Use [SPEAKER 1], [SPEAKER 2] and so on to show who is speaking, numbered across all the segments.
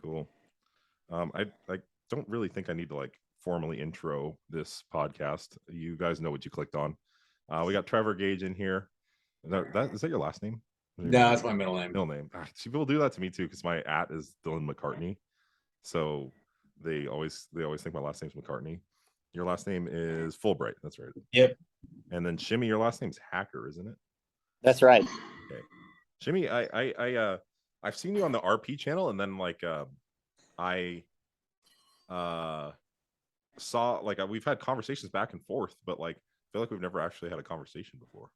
[SPEAKER 1] Cool. I don't really think I need to like formally intro this podcast. You guys know what you clicked on. We got Trevor Gage in here. Is that your last name?
[SPEAKER 2] No, that's my middle name.
[SPEAKER 1] Middle name. See, people do that to me too because my @ is Dylan McCartney. So they always think my last name's McCartney. Your last name is Fullbright. That's right.
[SPEAKER 2] Yep.
[SPEAKER 1] And then Shimmy, your last name's Hacker, isn't it?
[SPEAKER 3] That's right.
[SPEAKER 1] Okay. Shimmy, I've seen you on the RP channel, and then like I saw like we've had conversations back and forth, but like I feel like we've never actually had a conversation before.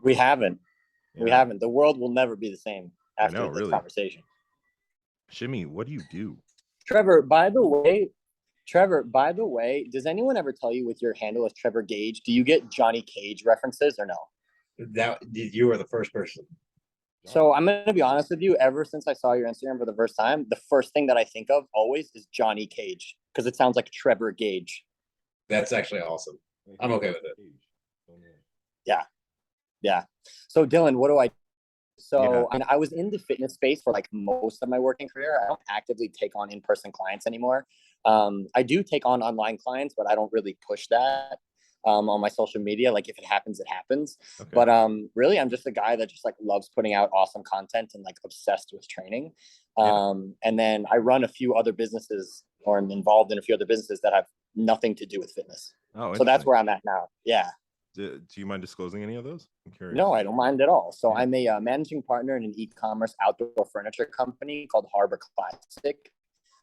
[SPEAKER 3] We haven't.
[SPEAKER 1] Yeah.
[SPEAKER 3] We haven't. The world will never be the same after this
[SPEAKER 1] really.
[SPEAKER 3] conversation.
[SPEAKER 1] Shimmy, what do you do?
[SPEAKER 3] Trevor, by the way, does anyone ever tell you with your handle as Trevor Gage, do you get Johnny Cage references or no?
[SPEAKER 2] That you were the first person.
[SPEAKER 3] So I'm going to be honest with you. Ever since I saw your Instagram for the first time, the first thing that I think of always is Johnny Cage because it sounds like Trevor Gage.
[SPEAKER 2] That's actually awesome. I'm okay with it.
[SPEAKER 3] Yeah. So Dylan, what do I do? So I was in the fitness space for like most of my working career. I don't actively take on in-person clients anymore. I do take on online clients, but I don't really push that on my social media. Like if it happens, it happens. Okay. But really, I'm just a guy that just like loves putting out awesome content and like obsessed with training. And then I run a few other businesses, or I'm involved in a few other businesses that have nothing to do with fitness. Oh, so that's where I'm at now. Yeah.
[SPEAKER 1] Do you mind disclosing any of those? I'm curious.
[SPEAKER 3] No, I don't mind at all. So I'm a managing partner in an e-commerce outdoor furniture company called Harbor Classic.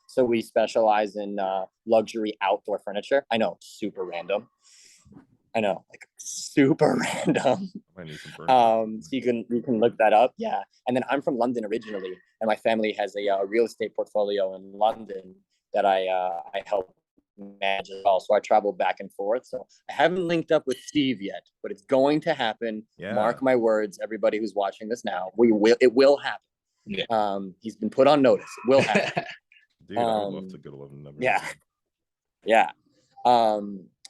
[SPEAKER 3] So we specialize in luxury outdoor furniture. I know, super random. I know, like super random.
[SPEAKER 1] I need some
[SPEAKER 3] so you can look that up. Yeah. And then I'm from London originally, and my family has a real estate portfolio in London that I help manage as well. So I travel back and forth. So I haven't linked up with Steve yet, but it's going to happen. Yeah. Mark my words, everybody who's watching this now. It will happen. Yeah. He's been put on notice. It will happen.
[SPEAKER 1] Dude, I would love to go to 11 numbers.
[SPEAKER 3] Yeah. Yeah.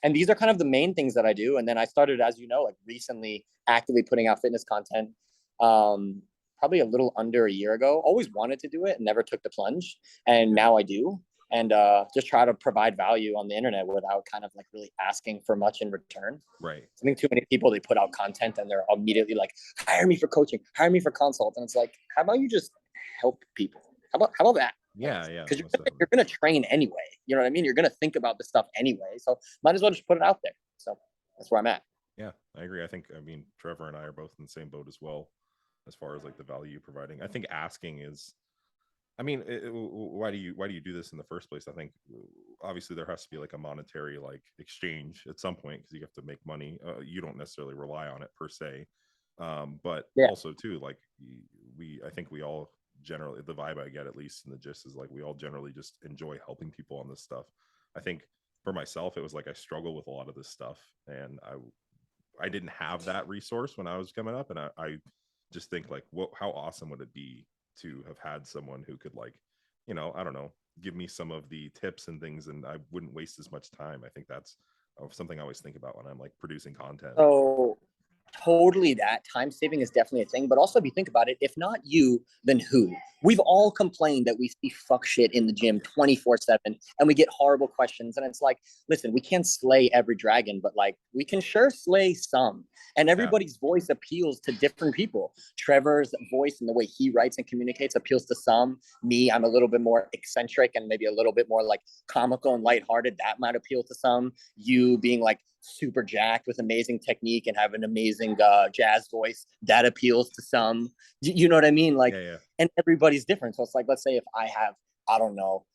[SPEAKER 3] And these are kind of the main things that I do. And then I started, as you know, like recently actively putting out fitness content, probably a little under a year ago. Always wanted to do it and never took the plunge. And now I do. And just try to provide value on the internet without kind of like really asking for much in return.
[SPEAKER 1] Right.
[SPEAKER 3] I think too many people, they put out content and they're immediately like, hire me for coaching, hire me for consult. And it's like, how about you just help people? How about that?
[SPEAKER 1] Yeah.
[SPEAKER 3] Because you're going to train anyway. You know what I mean? You're going to think about this stuff anyway. So might as well just put it out there. So that's where I'm at.
[SPEAKER 1] Yeah, I agree. I mean, Trevor and I are both in the same boat as well, as far as like the value you're providing. I think asking is, I mean, why do you do this in the first place? I think obviously there has to be like a monetary like exchange at some point because you have to make money. You don't necessarily rely on it per se, but also too like I think we all generally, the vibe I get at least in the gist is like we all generally just enjoy helping people on this stuff. I think for myself it was like I struggle with a lot of this stuff, and I didn't have that resource when I was coming up, and I just think like how awesome would it be to have had someone who could like, you know, I don't know, give me some of the tips and things, and I wouldn't waste as much time. I think that's something I always think about when I'm like producing content.
[SPEAKER 3] Oh, totally. That time saving is definitely a thing. But also, if you think about it, if not you, then who? We've all complained that we see fuck shit in the gym 24/7 and we get horrible questions. And it's like, listen, we can't slay every dragon, but like we can sure slay some. And everybody's voice appeals to different people. Trevor's voice and the way he writes and communicates appeals to some. Me, I'm a little bit more eccentric and maybe a little bit more like comical and lighthearted. That might appeal to some. You being like super jacked with amazing technique and have an amazing jazz voice, that appeals to some. You know what I mean? Like, and everybody's different. So it's like, let's say if I have, I don't know,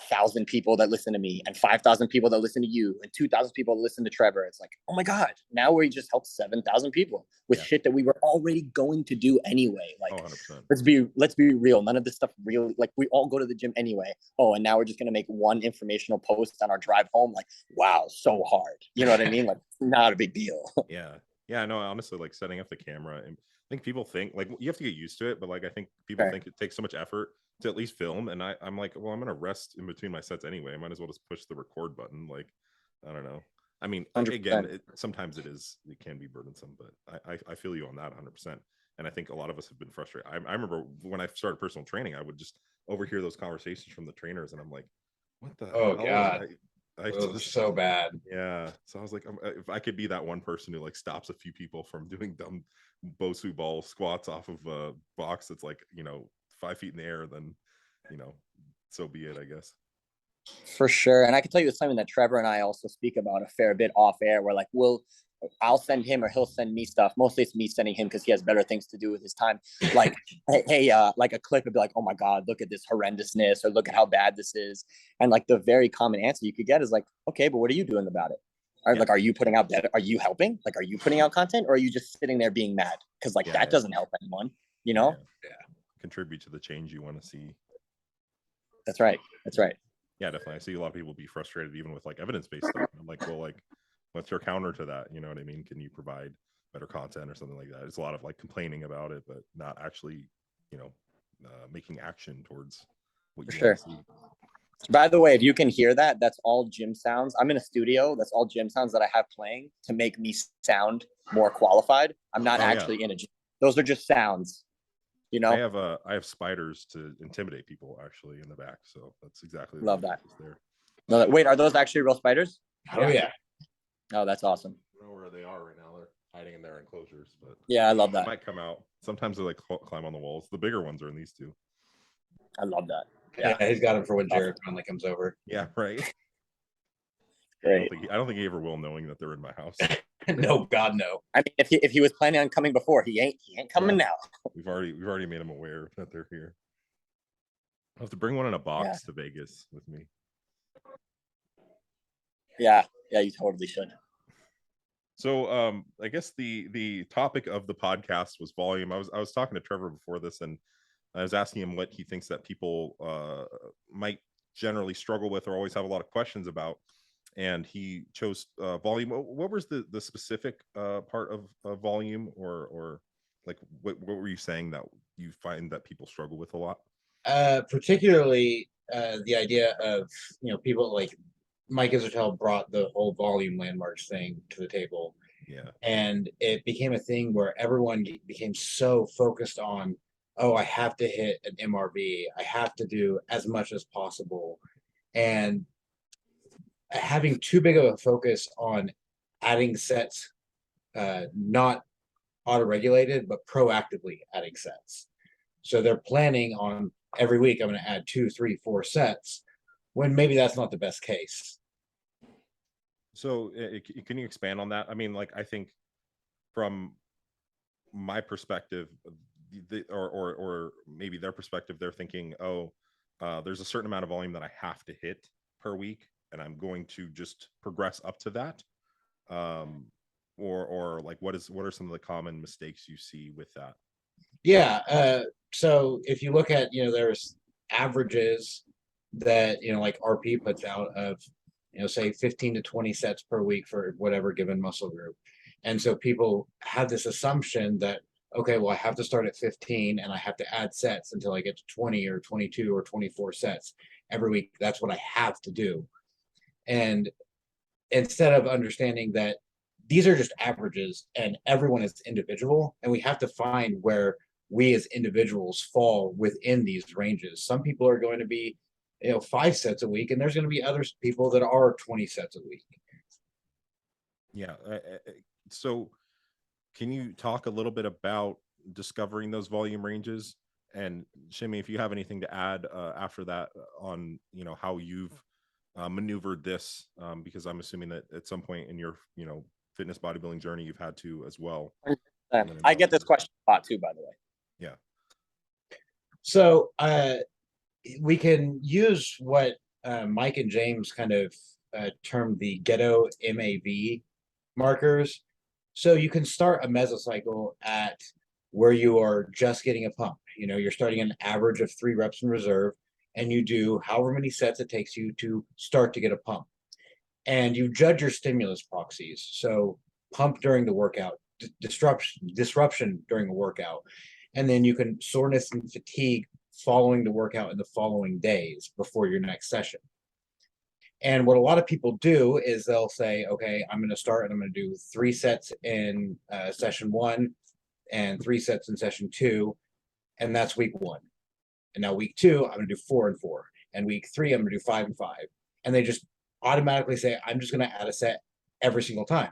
[SPEAKER 3] 1,000 people that listen to me and 5,000 people that listen to you and 2,000 people that listen to Trevor. It's like, oh my God, now we just helped 7,000 people with shit that we were already going to do anyway. Like, 100%. Let's be real. None of this stuff really, like we all go to the gym anyway. Oh, and now we're just going to make one informational post on our drive home. Like, wow, so hard. You know what I mean? Like, not a big deal.
[SPEAKER 1] Yeah, no, honestly, like setting up the camera, and I think people think like you have to get used to it, but like I think people think it takes so much effort to at least film, and I'm like, well, I'm gonna rest in between my sets anyway. I might as well just push the record button. Like, I don't know. I mean, 100%. Again, sometimes it can be burdensome, but I feel you on that 100%. And I think a lot of us have been frustrated. I remember when I started personal training, I would just overhear those conversations from the trainers, and I'm like, what the
[SPEAKER 2] Oh
[SPEAKER 1] hell?
[SPEAKER 2] God,
[SPEAKER 1] I
[SPEAKER 2] it was
[SPEAKER 1] just,
[SPEAKER 2] so bad.
[SPEAKER 1] yeah. So I was like, if I could be that one person who like stops a few people from doing dumb Bosu ball squats off of a box that's like, 5 feet in the air, then, so be it, I guess.
[SPEAKER 3] For sure. And I can tell you it's something that Trevor and I also speak about a fair bit off air, where like I'll send him or he'll send me stuff. Mostly it's me sending him because he has better things to do with his time. Like, hey, like a clip would be like, oh my God, look at this horrendousness, or look at how bad this is. And like the very common answer you could get is like, okay, but what are you doing about it? Or like, are you putting out better? Are you helping? Like, are you putting out content, or are you just sitting there being mad? Because like that doesn't help anyone, you know?
[SPEAKER 1] Yeah. Contribute to the change you want to see.
[SPEAKER 3] That's right. That's right.
[SPEAKER 1] Yeah, definitely. I see a lot of people be frustrated even with like evidence-based stuff. I'm like, well, like, what's your counter to that? You know what I mean? Can you provide better content or something like that? It's a lot of like complaining about it, but not actually, making action towards what you want to see.
[SPEAKER 3] By the way, if you can hear that, that's all gym sounds. I'm in a studio. That's all gym sounds that I have playing to make me sound more qualified. I'm not actually in a gym. Those are just sounds.
[SPEAKER 1] I have spiders to intimidate people actually in the back, so that's exactly
[SPEAKER 3] love that.
[SPEAKER 1] There.
[SPEAKER 3] No, wait, are those actually real spiders?
[SPEAKER 2] Oh yeah.
[SPEAKER 3] Oh, that's awesome.
[SPEAKER 1] I don't know where they are right now. They're hiding in their enclosures, but
[SPEAKER 3] yeah, I love that.
[SPEAKER 1] They might come out. Sometimes they like climb on the walls. The bigger ones are in these two.
[SPEAKER 3] I love that.
[SPEAKER 2] Yeah, he's got him for when Jared finally comes over.
[SPEAKER 1] Yeah, right.
[SPEAKER 3] Great.
[SPEAKER 1] I don't think he ever will, knowing that they're in my house.
[SPEAKER 2] No, God, no.
[SPEAKER 3] I mean, if he was planning on coming before, he ain't coming now.
[SPEAKER 1] We've already made him aware that they're here. I'll have to bring one in a box to Vegas with me.
[SPEAKER 3] Yeah, you totally should.
[SPEAKER 1] So I guess the topic of the podcast was volume. I was talking to Trevor before this, and I was asking him what he thinks that people might generally struggle with or always have a lot of questions about. And he chose volume. What was the specific part of volume, or like what were you saying that you find that people struggle with a lot?
[SPEAKER 2] Particularly the idea of people like Mike Israel brought the whole volume landmarks thing to the table.
[SPEAKER 1] Yeah,
[SPEAKER 2] and it became a thing where everyone became so focused on, oh, I have to hit an MRV, I have to do as much as possible, and having too big of a focus on adding sets, not auto-regulated, but proactively adding sets. So they're planning on every week, I'm going to add 2, 3, 4 sets, when maybe that's not the best case.
[SPEAKER 1] So can you expand on that? I mean, like, I think from my perspective, or maybe their perspective, they're thinking, oh, there's a certain amount of volume that I have to hit per week, and I'm going to just progress up to that. Or like, what are some of the common mistakes you see with that?
[SPEAKER 2] Yeah. So if you look at, there's averages that, like RP puts out of, say 15 to 20 sets per week for whatever given muscle group. And so people have this assumption that, okay, well, I have to start at 15 and I have to add sets until I get to 20 or 22 or 24 sets every week. That's what I have to do. And instead of understanding that these are just averages and everyone is individual, and we have to find where we as individuals fall within these ranges. Some people are going to be 5 sets a week, and there's going to be other people that are 20 sets a week.
[SPEAKER 1] Yeah. So can you talk a little bit about discovering those volume ranges? And Shimmy, if you have anything to add after that on how you've maneuvered this, because I'm assuming that at some point in your fitness bodybuilding journey you've had to as well.
[SPEAKER 3] I get this question a lot too, by the way.
[SPEAKER 1] Yeah.
[SPEAKER 2] So we can use what Mike and James kind of termed the ghetto MAV markers. So you can start a mesocycle at where you are just getting a pump. You're starting an average of 3 reps in reserve, and you do however many sets it takes you to start to get a pump. And you judge your stimulus proxies. So pump during the workout, disruption during a workout, and then you can soreness and fatigue following the workout in the following days before your next session. And what a lot of people do is they'll say, okay, I'm going to start and I'm going to do 3 sets in session 1 and 3 sets in session 2, and that's week 1. And now week 2, I'm going to do 4 and 4, and week 3, I'm going to do 5 and 5. And they just automatically say, I'm just going to add a set every single time,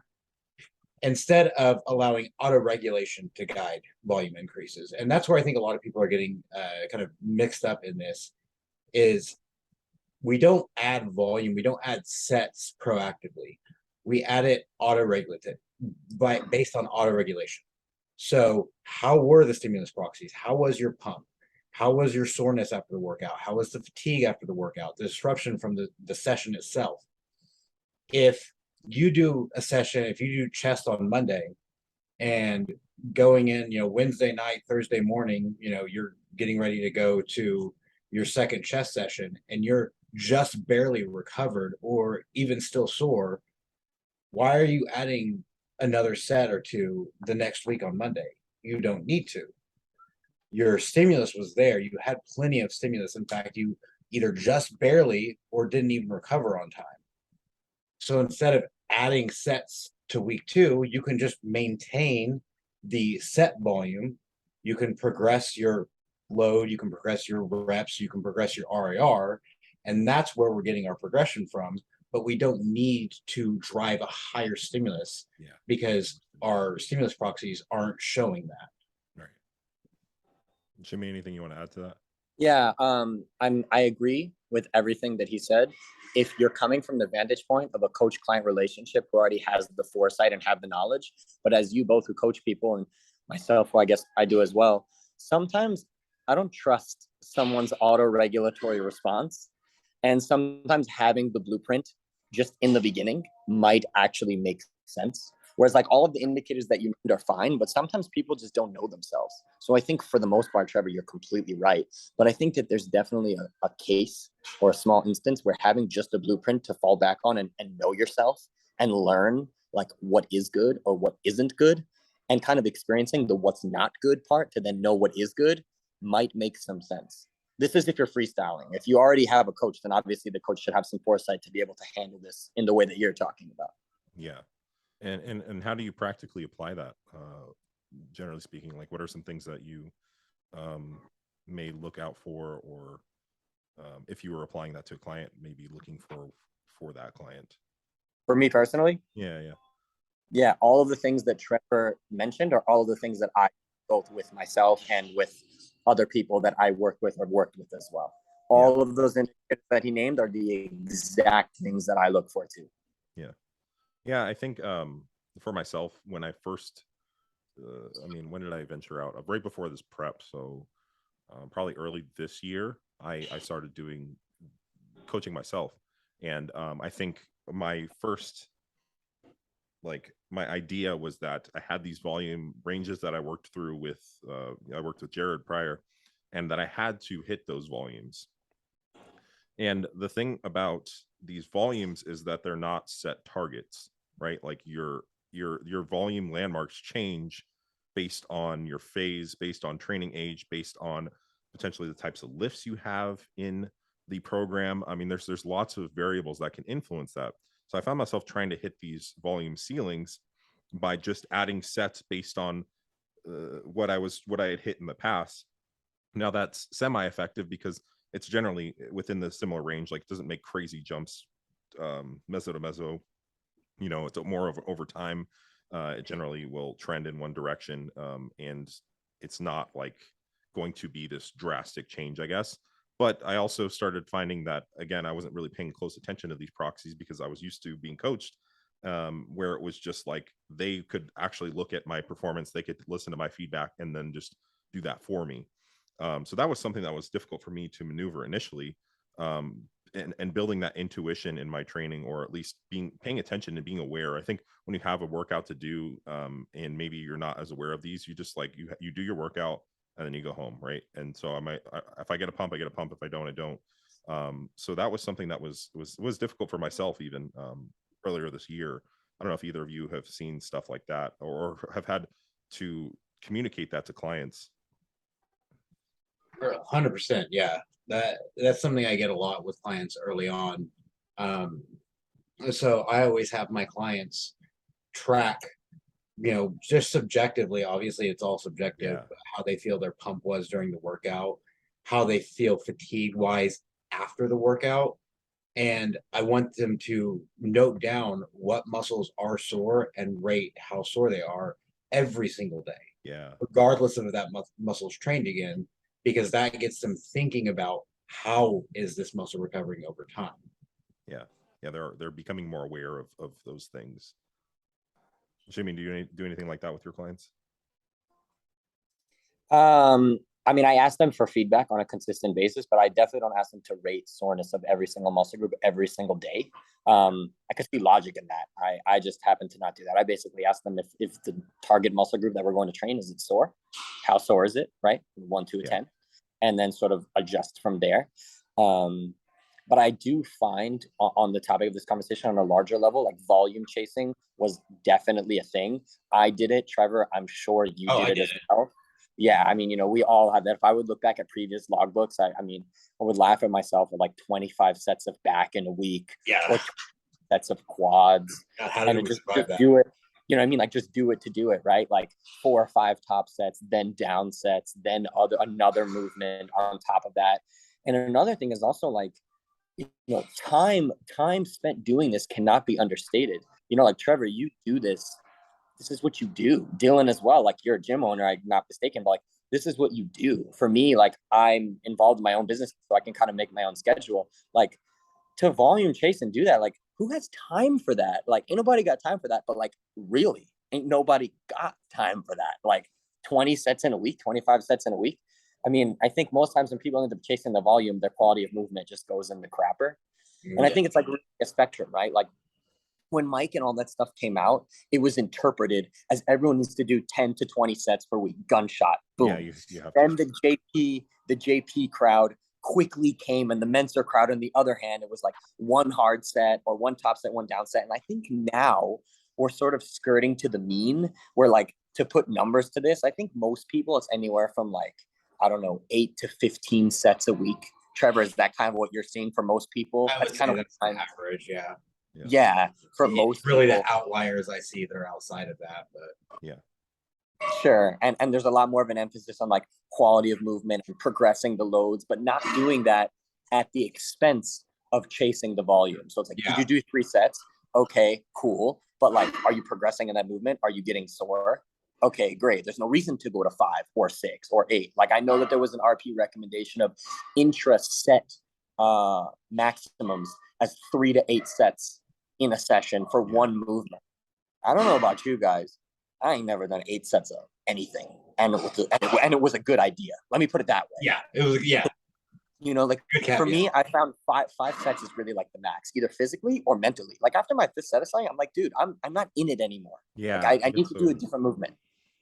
[SPEAKER 2] instead of allowing auto-regulation to guide volume increases. And that's where I think a lot of people are getting kind of mixed up in this, is we don't add volume, we don't add sets proactively. We add it auto-regulated based on auto-regulation. So how were the stimulus proxies? How was your pump? How was your soreness after the workout? How was the fatigue after the workout? The disruption from the session itself. If you do a session, if you do chest on Monday and going in, Wednesday night, Thursday morning, you're getting ready to go to your second chest session and you're just barely recovered or even still sore, why are you adding another set or 2 the next week on Monday? You don't need to. Your stimulus was there. You had plenty of stimulus. In fact, you either just barely or didn't even recover on time. So instead of adding sets to week 2, you can just maintain the set volume. You can progress your load, you can progress your reps, you can progress your RAR, and that's where we're getting our progression from. But we don't need to drive a higher stimulus because our stimulus proxies aren't showing that.
[SPEAKER 1] Right. Shimmy, anything you want to add to that?
[SPEAKER 3] Yeah, I agree with everything that he said. If you're coming from the vantage point of a coach-client relationship who already has the foresight and have the knowledge, but as you both who coach people and myself, who I guess I do as well, sometimes I don't trust someone's auto-regulatory response. And sometimes having the blueprint just in the beginning might actually make sense. Whereas like all of the indicators that you need are fine, but sometimes people just don't know themselves. So I think for the most part, Trevor, you're completely right. But I think that there's definitely a case or a small instance where having just a blueprint to fall back on and know yourself and learn like what is good or what isn't good, and kind of experiencing the what's not good part to then know what is good might make some sense. This is if you're freestyling. If you already have a coach, then obviously the coach should have some foresight to be able to handle this in the way that you're talking about.
[SPEAKER 1] Yeah. And how do you practically apply that? Generally speaking, like what are some things that you may look out for, or if you were applying that to a client, maybe looking for that client?
[SPEAKER 3] For me personally?
[SPEAKER 1] Yeah.
[SPEAKER 3] All of the things that Trevor mentioned are all of the things that I both with myself and with other people that I work with or worked with as well. All of those indicators that he named are the exact things that I look for too.
[SPEAKER 1] Yeah, I think for myself, when I first, when did I venture out? Right before this prep, so probably early this year, I started doing coaching myself, and I think my first, my idea was that I had these volume ranges that I worked through with, I worked with Jared prior, and that I had to hit those volumes. And the thing about these volumes is that they're not set targets, right? Like your volume landmarks change based on your phase, based on training age, based on potentially the types of lifts you have in the program. I mean, there's lots of variables that can influence that. So I found myself trying to hit these volume ceilings by just adding sets based on what I had hit in the past. Now that's semi-effective because it's generally within the similar range. Like, it doesn't make crazy jumps, meso to meso. It's more of over time. It generally will trend in one direction, and it's not like going to be this drastic change, I guess. But I also started finding that, again, I wasn't really paying close attention to these proxies because I was used to being coached, where it was just like they could actually look at my performance, they could listen to my feedback, and then just do that for me. So that was something that was difficult for me to maneuver initially, and building that intuition in my training, or at least paying attention and being aware. I think when you have a workout to do, and maybe you're not as aware of these, you just you do your workout and then you go home, right? And so if I get a pump, I get a pump. If I don't, I don't. So that was something that was difficult for myself even earlier this year. I don't know if either of you have seen stuff like that or have had to communicate that to clients.
[SPEAKER 2] 100%, yeah. That's something I get a lot with clients early on. So I always have my clients track just subjectively, obviously it's all subjective,
[SPEAKER 1] Yeah.
[SPEAKER 2] but how they feel their pump was during the workout, how they feel fatigue wise after the workout. And I want them to note down what muscles are sore and rate how sore they are every single day,
[SPEAKER 1] Yeah.
[SPEAKER 2] regardless of if that muscle's trained again, because that gets them thinking about how is this muscle recovering over time.
[SPEAKER 1] Yeah. Yeah. They're becoming more aware of those things. Jimmy, do you do anything like that with your clients?
[SPEAKER 3] I mean, I ask them for feedback on a consistent basis, but I definitely don't ask them to rate soreness of every single muscle group every single day. I could see logic in that. I just happen to not do that. I basically ask them if the target muscle group that we're going to train, is it sore? How sore is it? Right? 1 to a 10, and then sort of adjust from there. But I do find on the topic of this conversation on a larger level, like volume chasing was definitely a thing. I did it. Trevor, I'm sure you did it as well. Yeah, I mean, we all have that. If I would look back at previous logbooks, I mean, I would laugh at myself at like 25 sets of back in a week, or sets of quads, and just do it. You know what I mean? Like just do it to do it, right? Like 4 or 5 top sets, then down sets, then another movement on top of that. And another thing is also like, time spent doing this cannot be understated. Like Trevor, you do this. This is what you do. Dylan as well. Like you're a gym owner, I'm not mistaken, but like this is what you do. For me, like I'm involved in my own business, so I can kind of make my own schedule. Like to volume chase and do that. Like who has time for that? Like ain't nobody got time for that. But like really, ain't nobody got time for that. Like 20 sets in a week, 25 sets in a week. I mean, I think most times when people end up chasing the volume, their quality of movement just goes in the crapper. And I think it's like a spectrum, right? Like when Mike and all that stuff came out, it was interpreted as everyone needs to do 10 to 20 sets per week. Gunshot, boom.
[SPEAKER 1] Yeah, you have
[SPEAKER 3] then the JP crowd quickly came, and the Menser crowd, on the other hand, it was like 1 hard set or 1 top set, 1 down set. And I think now we're sort of skirting to the mean, where like, to put numbers to this, I think most people, it's anywhere from like, I don't know, 8 to 15 sets a week. Trevor, is that kind of what you're seeing for most people?
[SPEAKER 2] I would say that's average, yeah.
[SPEAKER 3] Yeah, for most
[SPEAKER 2] really
[SPEAKER 3] people.
[SPEAKER 2] The outliers I see that are outside of that, but
[SPEAKER 1] yeah,
[SPEAKER 3] sure. And there's a lot more of an emphasis on like quality of movement and progressing the loads, but not doing that at the expense of chasing the volume. So it's like, did you do 3 sets? Okay, cool. But like, are you progressing in that movement? Are you getting sore? Okay, great. There's no reason to go to 5 or 6 or 8. Like I know that there was an RP recommendation of intra-set maximums as 3 to 8 sets in a session for 1 movement. I don't know about you guys. I ain't never done 8 sets of anything, and it was a good idea. Let me put it that way.
[SPEAKER 2] Yeah, it was. Yeah,
[SPEAKER 3] like for me, I found five sets is really like the max, either physically or mentally. Like after my 5th set of something, I'm like, dude, I'm not in it anymore.
[SPEAKER 1] Yeah,
[SPEAKER 3] like, I need to do a different movement.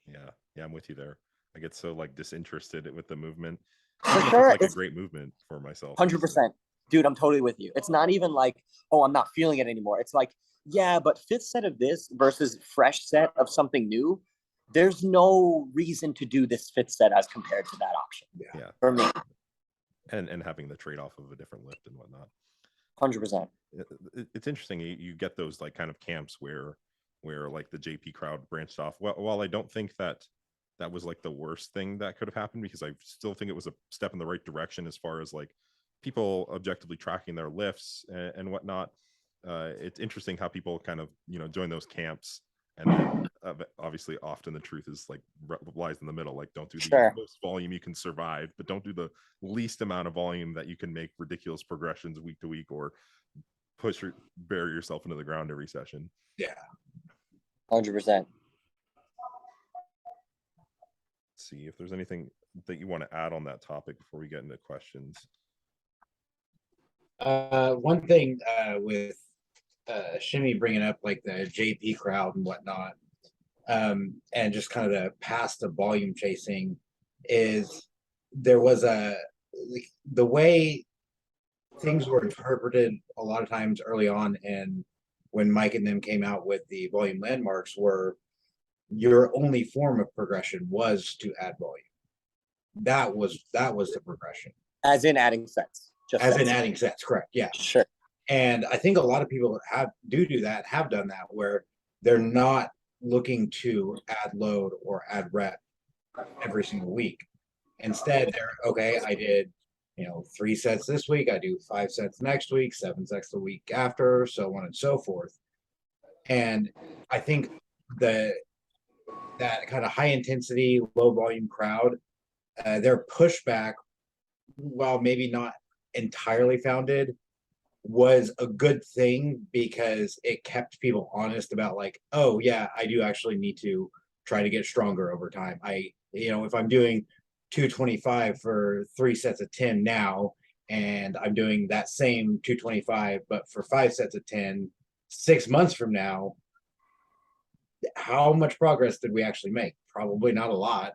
[SPEAKER 1] Yeah, I'm with you there. I get so like disinterested with the movement.
[SPEAKER 3] For sure,
[SPEAKER 1] it's like a great movement for myself.
[SPEAKER 3] 100%. Dude, I'm totally with you. It's not even like, oh, I'm not feeling it anymore. It's like, yeah, but 5th set of this versus fresh set of something new, there's no reason to do this 5th set as compared to that option.
[SPEAKER 1] Yeah.
[SPEAKER 3] For me.
[SPEAKER 1] And having the trade-off of a different lift and whatnot.
[SPEAKER 3] 100%.
[SPEAKER 1] It's interesting. You get those like kind of camps where like the JP crowd branched off. Well, while I don't think that was like the worst thing that could have happened, because I still think it was a step in the right direction as far as like people objectively tracking their lifts and whatnot. It's interesting how people kind of join those camps, and then obviously often the truth is like lies in the middle. Like don't do the most volume you can survive, but don't do the least amount of volume that you can make ridiculous progressions week to week or bury yourself into the ground every session.
[SPEAKER 2] Yeah,
[SPEAKER 3] 100%.
[SPEAKER 1] See if there's anything that you want to add on that topic before we get into questions.
[SPEAKER 2] One thing with Shimmy bringing up like the JP crowd and whatnot, and just kind of the past of volume chasing, is there was the way things were interpreted a lot of times early on, and when Mike and them came out with the volume landmarks, were your only form of progression was to add volume. That was the progression.
[SPEAKER 3] As in adding sets.
[SPEAKER 2] Adding sets, correct. Yeah.
[SPEAKER 3] Sure.
[SPEAKER 2] And I think a lot of people have done that, where they're not looking to add load or add rep every single week. Instead, they're okay, I did 3 sets this week, I do 5 sets next week, 7 sets the week after, so on and so forth. And I think that kind of high intensity, low volume crowd, their pushback, while maybe not entirely founded, was a good thing because it kept people honest about like, oh yeah, I do actually need to try to get stronger over time. If I'm doing 225 for 3 sets of 10 now, and I'm doing that same 225 but for 5 sets of 10 6 months from now, how much progress did we actually make? Probably not a lot.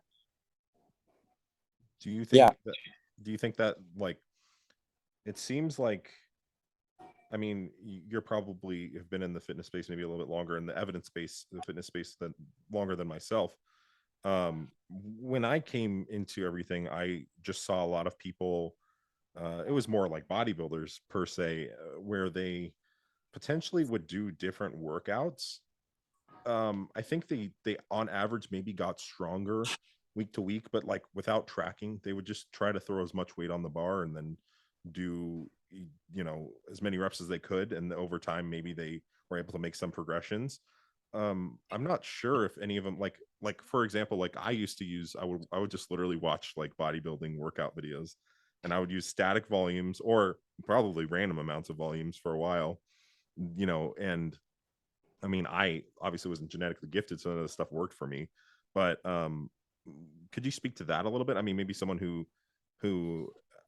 [SPEAKER 1] Do you think that like, it seems like, I mean, you're probably have been in the fitness space maybe a little bit longer, in the evidence space, the fitness space, than longer than myself. When I came into everything, I just saw a lot of people, it was more like bodybuilders per se, where they potentially would do different workouts. I think they on average maybe got stronger week to week, but like without tracking, they would just try to throw as much weight on the bar and then do as many reps as they could, and over time maybe they were able to make some progressions. I'm not sure if any of them, like for example, like I used to use, I would just literally watch like bodybuilding workout videos, and I would use static volumes or probably random amounts of volumes for a while, and I mean, I obviously wasn't genetically gifted, so none of this stuff worked for me. But could you speak to that a little bit? I mean, maybe someone who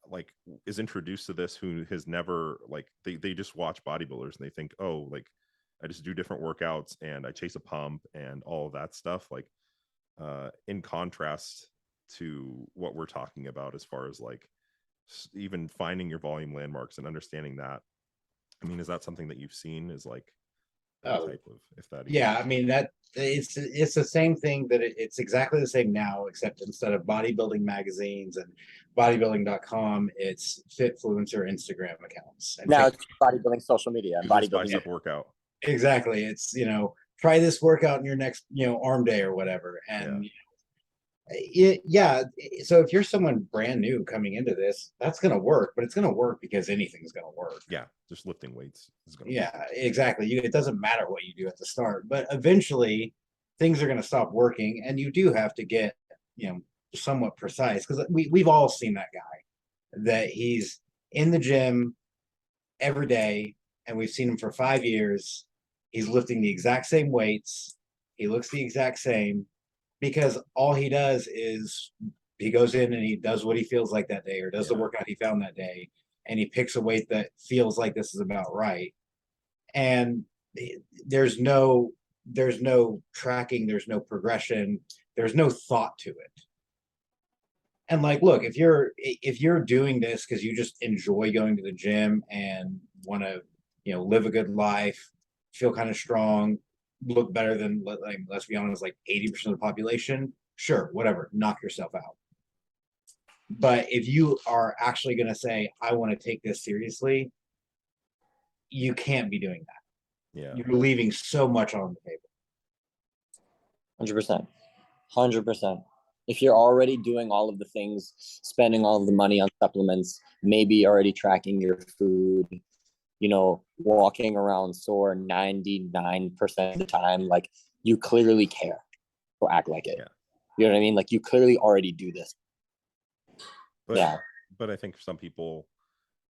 [SPEAKER 1] like is introduced to this, who has never, like, they just watch bodybuilders and they think, oh, like I just do different workouts and I chase a pump and all of that stuff. Like, in contrast to what we're talking about as far as like even finding your volume landmarks and understanding that. I mean, is that something that you've seen, is like type of, if that even...
[SPEAKER 2] Yeah, I mean that it's the same thing that it's exactly the same now, except instead of bodybuilding magazines and bodybuilding.com, it's Fitfluencer Instagram accounts. And
[SPEAKER 3] Now it's bodybuilding social media and bodybuilding.
[SPEAKER 1] Bicep workout.
[SPEAKER 2] Exactly. It's try this workout in your next arm day or whatever. And yeah, so if you're someone brand new coming into this, that's gonna work, but it's gonna work because anything's gonna work.
[SPEAKER 1] Yeah, just lifting weights is gonna
[SPEAKER 2] work. Exactly. It doesn't matter what you do at the start, but eventually things are gonna stop working, and you do have to get somewhat precise, because we've all seen that guy that he's in the gym every day, and we've seen him for 5 years. He's lifting the exact same weights, he looks the exact same, because all he does is he goes in and he does what he feels like that day, or does the workout he found that day, and he picks a weight that feels like this is about right. And there's no tracking, there's no progression, there's no thought to it. And like, look, if you're doing this because you just enjoy going to the gym and want to live a good life, feel kind of strong, look better than, like, let's be honest, like 80% of the population, sure, whatever, knock yourself out. But if you are actually going to say, I want to take this seriously, you can't be doing that.
[SPEAKER 1] Yeah,
[SPEAKER 2] you're leaving so much on the
[SPEAKER 3] table. 100%. If you're already doing all of the things, spending all of the money on supplements, maybe already tracking your food, walking around sore 99% of the time, like, you clearly care, so act like it.
[SPEAKER 1] Yeah.
[SPEAKER 3] You know what I mean? Like, you clearly already do this.
[SPEAKER 1] But I think for some people,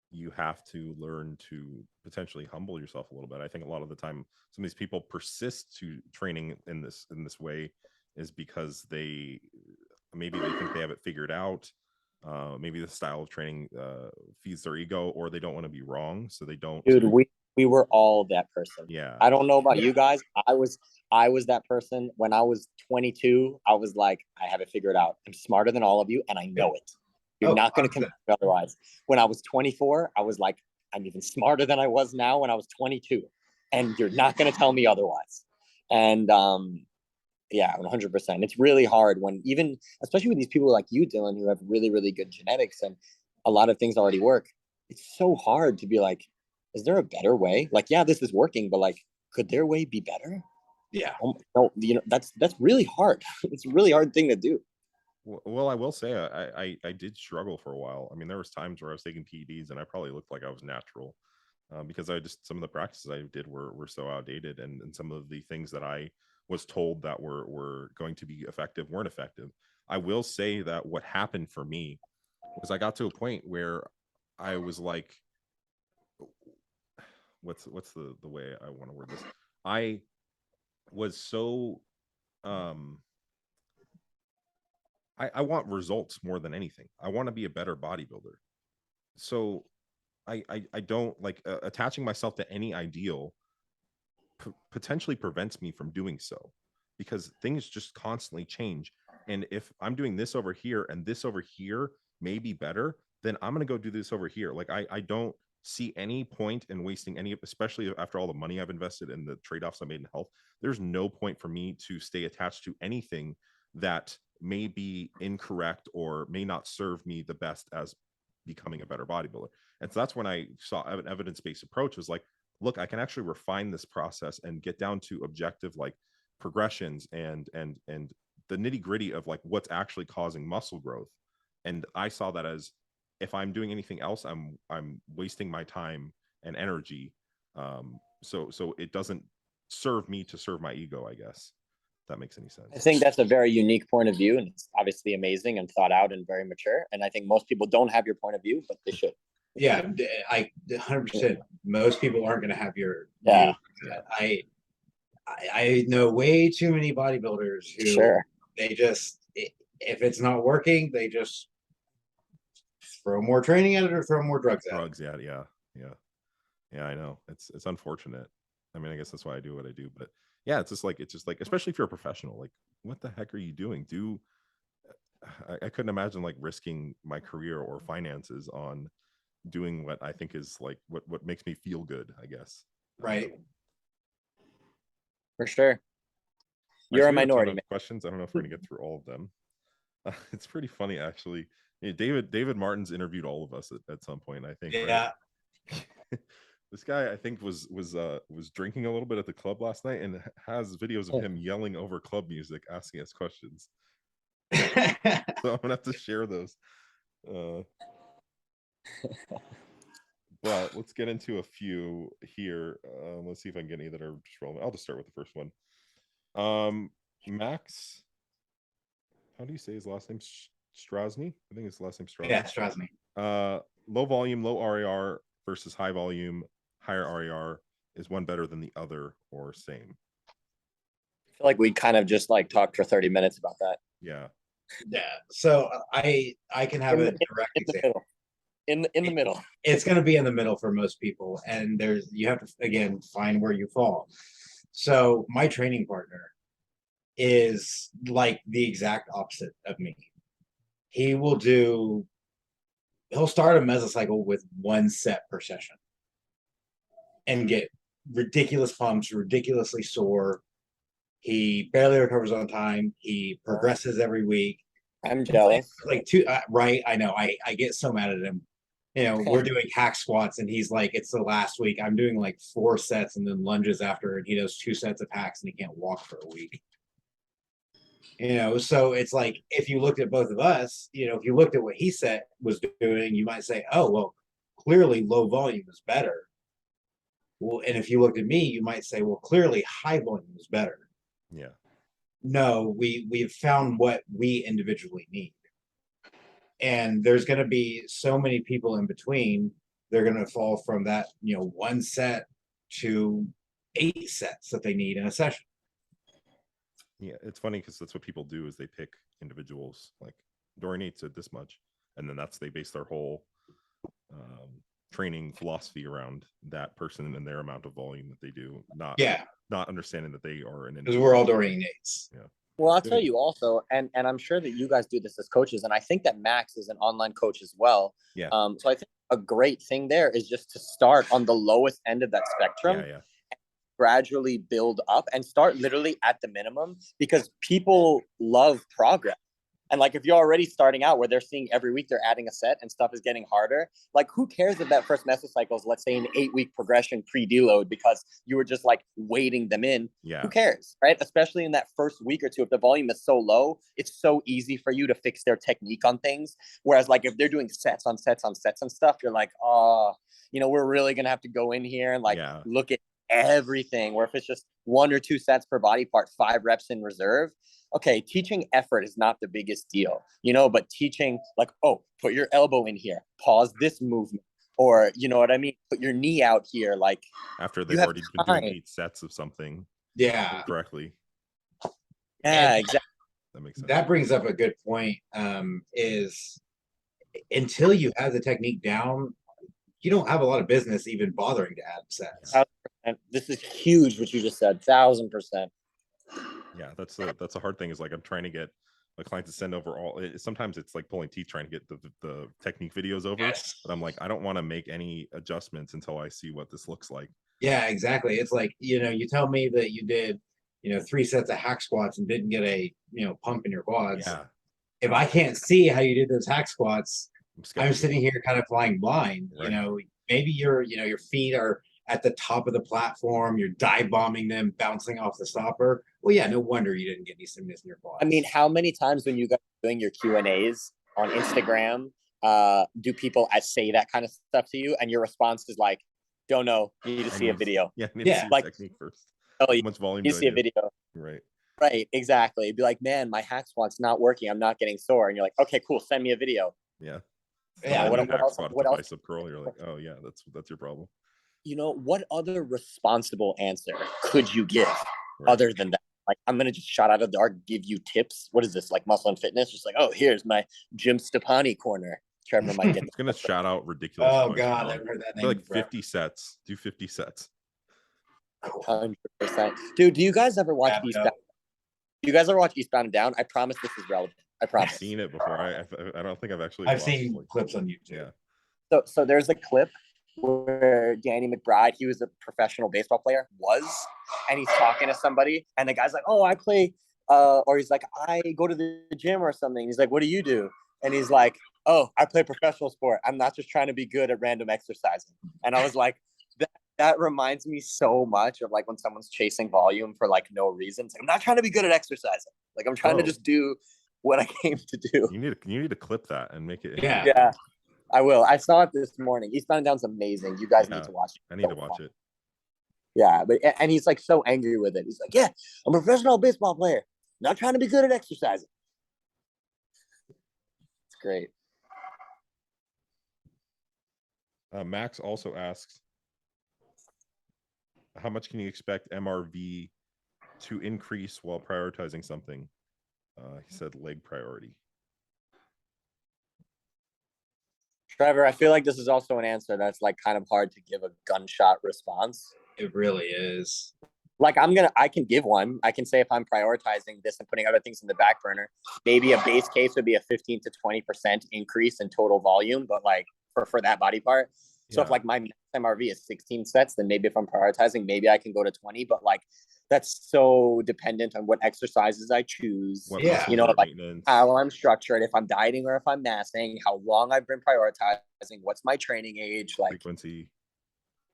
[SPEAKER 1] you have to learn to potentially humble yourself a little bit. I think a lot of the time, some of these people persist to training in this way is because maybe they think they have it figured out. Maybe the style of training feeds their ego, or they don't want to be wrong, so they don't.
[SPEAKER 3] Dude, we were all that person.
[SPEAKER 1] Yeah.
[SPEAKER 3] I don't know about you guys. I was that person when I was 22. I was like, I have it figured out. I'm smarter than all of you, and I know it. You're not going to convince me otherwise. When I was 24, I was like, I'm even smarter than I was now when I was 22, and you're not going to tell me otherwise. And 100%. It's really hard when, even, especially with these people like you, Dylan, who have really, really good genetics and a lot of things already work. It's so hard to be like, is there a better way? Like, yeah, this is working, but like, could their way be better?
[SPEAKER 2] Yeah.
[SPEAKER 3] No, that's really hard. It's a really hard thing to do.
[SPEAKER 1] Well, I will say I did struggle for a while. I mean, there was times where I was taking PEDs and I probably looked like I was natural, because some of the practices I did were so outdated, and some of the things that I was told that were going to be effective weren't effective. I will say that what happened for me was I got to a point where I was like, what's the way I want to word this? I was so I want results more than anything. I want to be a better bodybuilder. So I don't like attaching myself to any ideal potentially prevents me from doing so, because things just constantly change. And if I'm doing this over here and this over here may be better, then I'm going to go do this over here. Like I don't see any point in wasting any, especially after all the money I've invested in the trade-offs I made in health. There's no point for me to stay attached to anything that may be incorrect or may not serve me the best as becoming a better bodybuilder. And so that's when I saw an evidence-based approach was like, look, I can actually refine this process and get down to objective like progressions and the nitty-gritty of like what's actually causing muscle growth. And I saw that as, if I'm doing anything else, I'm wasting my time and energy. So it doesn't serve me to serve my ego, I guess. If that makes any sense.
[SPEAKER 3] I think that's a very unique point of view, and it's obviously amazing and thought out and very mature. And I think most people don't have your point of view, but they should.
[SPEAKER 2] Yeah, I 100%. Most people aren't going to have your
[SPEAKER 3] Yeah.
[SPEAKER 2] view. I know way too many bodybuilders who
[SPEAKER 3] Sure.
[SPEAKER 2] they just, if it's not working, they just throw more training at it or throw more drugs at it.
[SPEAKER 1] Yeah. I know it's unfortunate. I mean, I guess that's why I do what I do. But yeah, it's just like especially if you're a professional, like what the heck are you doing? I couldn't imagine like risking my career or finances on doing what I think is like what makes me feel good, I guess.
[SPEAKER 2] Right.
[SPEAKER 3] For sure. You're a minority, man.
[SPEAKER 1] Questions. I don't know if we're gonna get through all of them. It's pretty funny, actually. Yeah, David Martin's interviewed all of us at some point, I think.
[SPEAKER 2] Yeah.
[SPEAKER 1] Right? This guy, I think, was drinking a little bit at the club last night and has videos of him yelling over club music, asking us questions. So I'm gonna have to share those. But let's get into a few here. Let's see if I can get any that are just relevant. I'll just start with the first one. Max, how do you say his last name? Strasny? I think his last name Strasny.
[SPEAKER 2] Yeah, Strasny.
[SPEAKER 1] Low volume, low RAR versus high volume, higher RAR. Is one better than the other or same?
[SPEAKER 3] I feel like we kind of just like talked for 30 minutes about that.
[SPEAKER 1] Yeah.
[SPEAKER 2] So I can have a direct example.
[SPEAKER 3] In the middle.
[SPEAKER 2] It's going to be in the middle for most people, and you have to again find where you fall. So my training partner is like the exact opposite of me. He'll start a mesocycle with 1 set per session and get ridiculous pumps, ridiculously sore. He barely recovers on time. He progresses every week.
[SPEAKER 3] I'm jealous.
[SPEAKER 2] Like two, right? I know. I get so mad at him. We're doing hack squats and he's like, it's the last week. I'm doing like 4 sets and then lunges after, and he does 2 sets of hacks and he can't walk for a week. So it's like, if you looked at both of us, if you looked at what he was doing, you might say, oh, well, clearly low volume is better. Well, and if you looked at me, you might say, well, clearly high volume is better.
[SPEAKER 1] Yeah.
[SPEAKER 2] No, we've found what we individually need. And there's going to be so many people in between. They're going to fall from that, 1 set to 8 sets that they need in a session.
[SPEAKER 1] Yeah, it's funny because that's what people do is they pick individuals. Like Dorian Yates did this much, and then they base their whole training philosophy around that person and their amount of volume that they do. Not understanding that they are an individual.
[SPEAKER 2] Because we're all Dorian Yates.
[SPEAKER 1] Yeah.
[SPEAKER 3] Well, I'll tell you also, and I'm sure that you guys do this as coaches, and I think that Max is an online coach as well.
[SPEAKER 1] Yeah.
[SPEAKER 3] So I think a great thing there is just to start on the lowest end of that spectrum.
[SPEAKER 1] Yeah.
[SPEAKER 3] Gradually build up and start literally at the minimum, because people love progress. And like, if you're already starting out where they're seeing every week they're adding a set and stuff is getting harder, like who cares if that first mesocycle is, let's say, an 8-week progression pre-deload because you were just like weighting them in.
[SPEAKER 1] Yeah.
[SPEAKER 3] Who cares, right? Especially in that first week or two, if the volume is so low, it's so easy for you to fix their technique on things. Whereas like if they're doing sets on sets on sets and stuff, you're like, oh, you know, we're really gonna have to go in here and like look at everything. Where if it's just 1 or 2 sets per body part, 5 reps in reserve, okay, teaching effort is not the biggest deal, you know, but teaching like, oh, put your elbow in here, pause this movement, or you know what I mean, put your knee out here, like
[SPEAKER 1] after they've already been doing 8 sets of something correctly.
[SPEAKER 3] Yeah, exactly.
[SPEAKER 1] That makes sense.
[SPEAKER 2] That brings up a good point. Is until you have the technique down, you don't have a lot of business even bothering to add sets.
[SPEAKER 3] This is huge what you just said, 1000%.
[SPEAKER 1] Yeah, that's a hard thing, is like I'm trying to get a client to send over sometimes it's like pulling teeth trying to get the technique videos over. But I'm like, I don't want to make any adjustments until I see what this looks like.
[SPEAKER 2] Yeah, exactly. It's like, you know, you tell me that you did, you know, 3 sets of hack squats and didn't get a, you know, pump in your quads.
[SPEAKER 1] Yeah.
[SPEAKER 2] If I can't see how you did those hack squats, I'm sitting here kind of flying blind. Right. You know, maybe your feet are at the top of the platform, you're dive bombing them, bouncing off the stopper. Well, yeah, no wonder you didn't get any stimulus in your quads.
[SPEAKER 3] I mean, how many times when you guys are doing your Q&As on Instagram, do people say that kind of stuff to you, and your response is like, don't know, you need to see a video.
[SPEAKER 1] Yeah, need to see like technique first.
[SPEAKER 3] Oh, how much volume? You see a video. Right, exactly. Be like, man, my hack squat's not working. I'm not getting sore. And you're like, okay, cool. Send me a video.
[SPEAKER 1] Yeah.
[SPEAKER 3] Yeah.
[SPEAKER 1] What else? Bicep curl. You're like, oh yeah, that's your problem.
[SPEAKER 3] You know, what other responsible answer could you give other than that? Like, I'm gonna just shot out of the dark, give you tips. What is this, like Muscle and Fitness? Just like, oh, here's my Jim Stepani corner. Trevor might get.
[SPEAKER 1] It's gonna shout out ridiculous.
[SPEAKER 2] Oh God, I've heard that name.
[SPEAKER 1] Like 50 sets. Do 50 sets.
[SPEAKER 3] 100%. Dude, do you guys ever watch Eastbound? Do you guys ever watch Eastbound and Down? I promise this is relevant. I promise.
[SPEAKER 1] I've seen it before. I don't think I've actually.
[SPEAKER 2] I've seen clips on YouTube.
[SPEAKER 1] Yeah.
[SPEAKER 3] So there's a clip where Danny McBride, he was a professional baseball player, and he's talking to somebody, and the guy's like, oh, I play, or he's like, I go to the gym or something. He's like, what do you do? And he's like, oh, I play professional sport. I'm not just trying to be good at random exercising. And I was like, that reminds me so much of like when someone's chasing volume for like no reason. Like, I'm not trying to be good at exercising. Like, I'm trying to just do what I came to do.
[SPEAKER 1] You need to clip that and make it.
[SPEAKER 3] Yeah. I will. I saw it this morning. Eastbound and Down's amazing. You guys need to watch it.
[SPEAKER 1] I need to watch it.
[SPEAKER 3] Yeah, and he's like so angry with it. He's like, yeah, I'm a professional baseball player. Not trying to be good at exercising. It's great.
[SPEAKER 1] Max also asks, how much can you expect MRV to increase while prioritizing something? He said leg priority.
[SPEAKER 3] Trevor, I feel like this is also an answer that's like kind of hard to give a gunshot response.
[SPEAKER 2] It really is.
[SPEAKER 3] Like I can give one. I can say if I'm prioritizing this and putting other things in the back burner, maybe a base case would be a 15 to 20% increase in total volume, but like for that body part. So if like my MRV is 16 sets, then maybe if I'm prioritizing, maybe I can go to 20, but like that's so dependent on what exercises I choose. You know, like how I'm structured, if I'm dieting or if I'm massing, how long I've been prioritizing, what's my training age, like
[SPEAKER 1] frequency.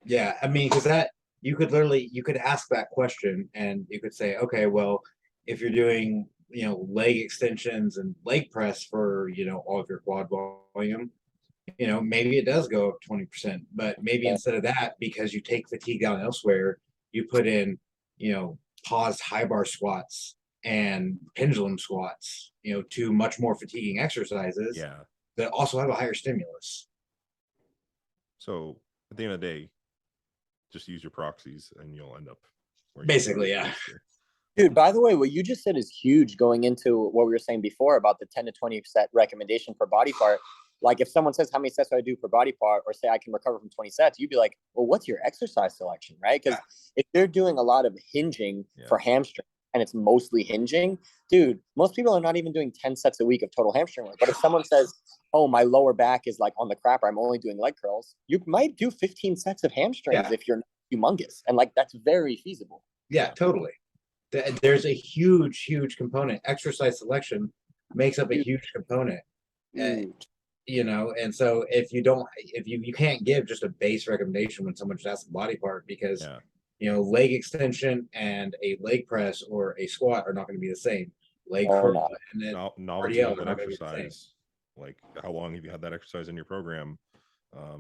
[SPEAKER 2] Yeah, I mean, because that you could ask that question and you could say, okay, well, if you're doing, you know, leg extensions and leg press for, you know, all of your quad volume, you know, maybe it does go up 20%, but maybe instead of that, because you take fatigue down elsewhere, you put in, you know, paused high bar squats and pendulum squats, you know, to much more fatiguing exercises that also have a higher stimulus.
[SPEAKER 1] So at the end of the day, just use your proxies and you'll end up
[SPEAKER 2] basically,
[SPEAKER 3] Dude, by the way, what you just said is huge going into what we were saying before about the 10 to 20 set recommendation per body part. Like if someone says, how many sets do I do per body part, or say I can recover from 20 sets, you'd be like, well, what's your exercise selection, right? Because if they're doing a lot of hinging for hamstring and it's mostly hinging, dude, most people are not even doing 10 sets a week of total hamstring work. But if someone says, oh, my lower back is like on the crapper, I'm only doing leg curls, you might do 15 sets of hamstrings if you're not humongous. And like, that's very feasible.
[SPEAKER 2] Yeah, totally. There's a huge component, exercise selection, makes up a huge component. You know, and so if you can't give just a base recommendation when someone just asks a body part, because you know, leg extension and a leg press or a squat are not going to be the same. Leg curl and then
[SPEAKER 1] novelty
[SPEAKER 2] RDL
[SPEAKER 1] of
[SPEAKER 2] are
[SPEAKER 1] an
[SPEAKER 2] not going to be the same.
[SPEAKER 1] exercise, like how long have you had that exercise in your program,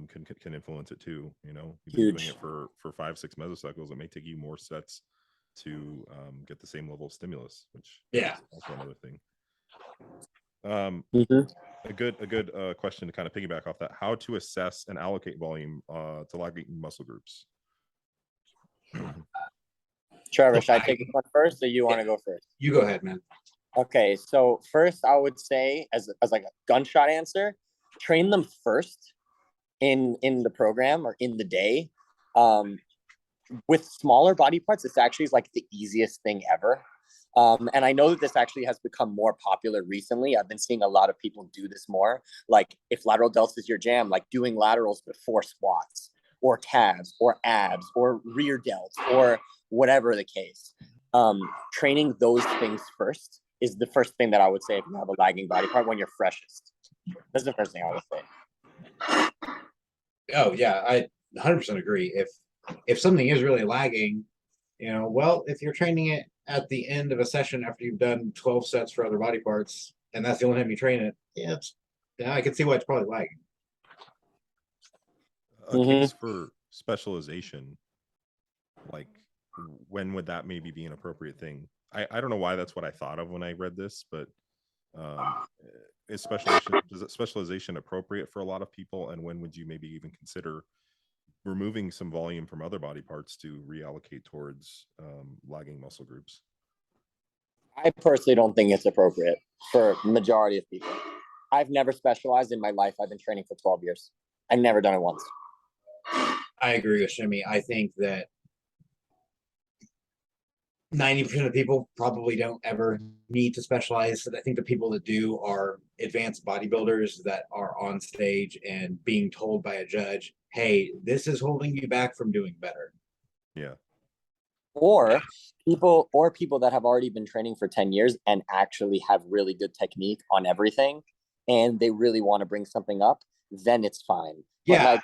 [SPEAKER 1] can influence it too. You know, you've been doing it for 5-6 mesocycles. It may take you more sets to get the same level of stimulus, which is also another thing. A good question to kind of piggyback off that: how to assess and allocate volume to lagging muscle groups.
[SPEAKER 3] Trevor, should I take this one first, or you want to go first?
[SPEAKER 2] You go ahead, man.
[SPEAKER 3] Okay, so first I would say, as like a gunshot answer, train them first in the program or in the day. With smaller body parts, this actually is like the easiest thing ever. And I know that this actually has become more popular recently. I've been seeing a lot of people do this more. Like if lateral delts is your jam, like doing laterals before squats or calves or abs or rear delts or whatever the case. Training those things first is the first thing that I would say if you have a lagging body part when you're freshest. That's the first thing I would say.
[SPEAKER 2] Oh yeah, I 100% agree. If something is really lagging, you know, well, if you're training it at the end of a session after you've done 12 sets for other body parts, and that's the only time you train it, I can see why it's probably lagging.
[SPEAKER 1] A case for specialization, like when would that maybe be an appropriate thing? I don't know why that's what I thought of when I read this, but is specialization appropriate for a lot of people? And when would you maybe even consider removing some volume from other body parts to reallocate towards lagging muscle groups?
[SPEAKER 3] I personally don't think it's appropriate for majority of people. I've never specialized in my life. I've been training for 12 years. I've never done it once.
[SPEAKER 2] I agree with Shimmy. I think that 90% of people probably don't ever need to specialize. I think the people that do are advanced bodybuilders that are on stage and being told by a judge, hey, this is holding you back from doing better.
[SPEAKER 1] Yeah.
[SPEAKER 3] Or people that have already been training for 10 years and actually have really good technique on everything, and they really want to bring something up, then it's fine. But like,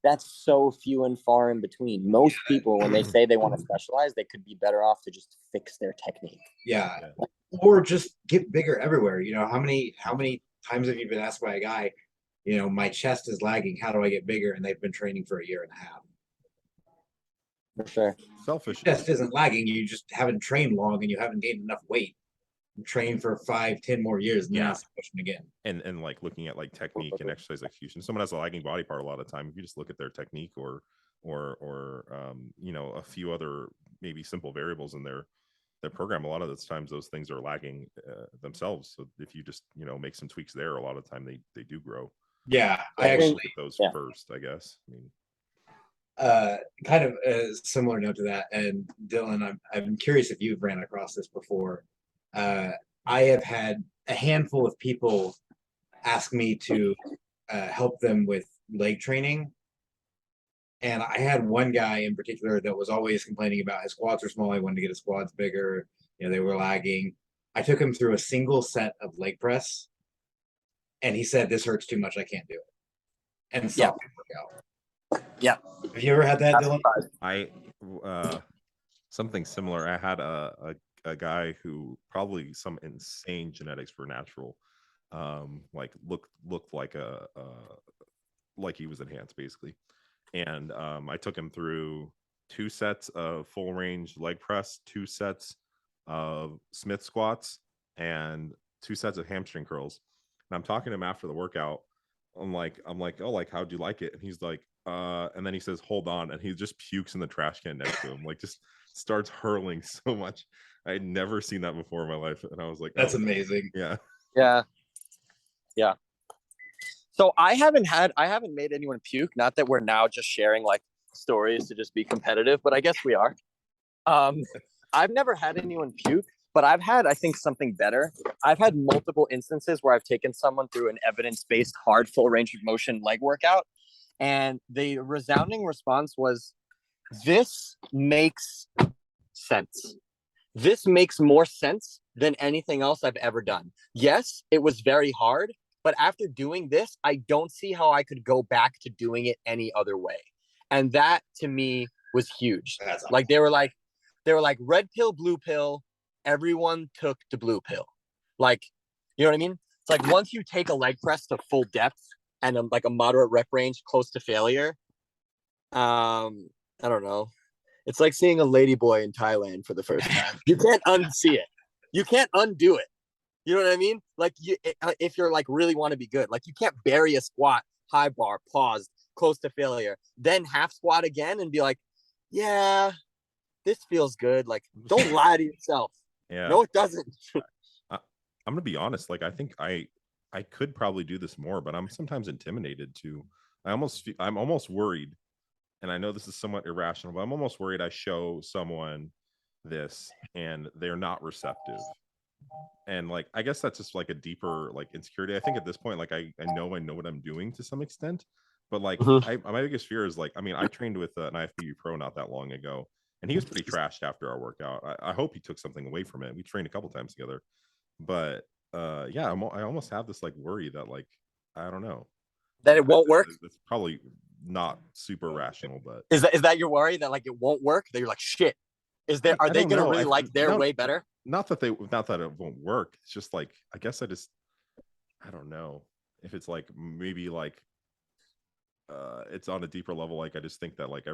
[SPEAKER 3] that's so few and far in between. Most people, when they say they want to specialize, they could be better off to just fix their technique.
[SPEAKER 2] Yeah. Or just get bigger everywhere. You know, how many times have you been asked by a guy, you know, my chest is lagging, how do I get bigger? And they've been training for a year and a half.
[SPEAKER 3] For sure.
[SPEAKER 1] Selfish.
[SPEAKER 2] Your chest isn't lagging. You just haven't trained long and you haven't gained enough weight. Train for 5-10 more years and then ask the question again.
[SPEAKER 1] And like looking at like technique and exercise execution. Someone has a lagging body part a lot of the time. If you just look at their technique or you know, a few other maybe simple variables in their program, a lot of the times those things are lagging themselves. So if you just, you know, make some tweaks there, a lot of the time they do grow.
[SPEAKER 2] Yeah,
[SPEAKER 1] I actually look at those first, I guess. I mean,
[SPEAKER 2] kind of a similar note to that. And Dylan, I'm curious if you've ran across this before. I have had a handful of people ask me to help them with leg training. And I had one guy in particular that was always complaining about his quads were small. He wanted to get his quads bigger. You know, they were lagging. I took him through a single set of leg press. And he said, this hurts too much. I can't do it. And stopped the workout.
[SPEAKER 3] Yeah.
[SPEAKER 2] Have you ever had that, Dylan?
[SPEAKER 1] I something similar. I had a guy who probably some insane genetics for natural, like looked like like he was enhanced basically. And I took him through 2 sets of full range leg press, 2 sets of Smith squats, and 2 sets of hamstring curls. And I'm talking to him after the workout. I'm like, oh, like, how'd you like it? And he's like, and then he says, hold on. And he just pukes in the trash can next to him, like just starts hurling so much. I had never seen that before in my life. And I was like,
[SPEAKER 2] that's amazing.
[SPEAKER 1] Yeah.
[SPEAKER 3] Yeah. So I haven't made anyone puke. Not that we're now just sharing like stories to just be competitive, but I guess we are. I've never had anyone puke, but I've had, I think, something better. I've had multiple instances where I've taken someone through an evidence-based hard full range of motion leg workout. And the resounding response was, this makes sense. This makes more sense than anything else I've ever done. Yes, it was very hard, but after doing this, I don't see how I could go back to doing it any other way. And that to me was huge.
[SPEAKER 2] That's awesome.
[SPEAKER 3] Like they were like red pill, blue pill. Everyone took the blue pill. Like, you know what I mean? It's like once you take a leg press to full depth and like a moderate rep range close to failure, I don't know. It's like seeing a ladyboy in Thailand for the first time. You can't unsee it. You can't undo it. You know what I mean? Like if you're like really want to be good, like you can't bury a squat, high bar, paused, close to failure, then half squat again and be like, yeah, this feels good. Like, don't lie to yourself.
[SPEAKER 1] Yeah.
[SPEAKER 3] No, it doesn't.
[SPEAKER 1] I'm gonna be honest. Like, I think I could probably do this more, but I'm sometimes intimidated too. I'm almost worried, and I know this is somewhat irrational, but I'm almost worried I show someone this and they're not receptive. And like, I guess that's just like a deeper like insecurity. I think at this point, like I know what I'm doing to some extent, but like my biggest fear is like, I mean, I trained with an IFBB pro not that long ago, and he was pretty trashed after our workout. I hope he took something away from it. We trained a couple times together, but yeah, I almost have this like worry that like, I don't know,
[SPEAKER 3] that it won't work.
[SPEAKER 1] It's probably not super rational, but
[SPEAKER 3] is that your worry that like it won't work? That you're like, shit. Are they gonna really like their way better?
[SPEAKER 1] Not that it won't work. It's just like, I guess I don't know if it's like maybe like it's on a deeper level. Like I just think that like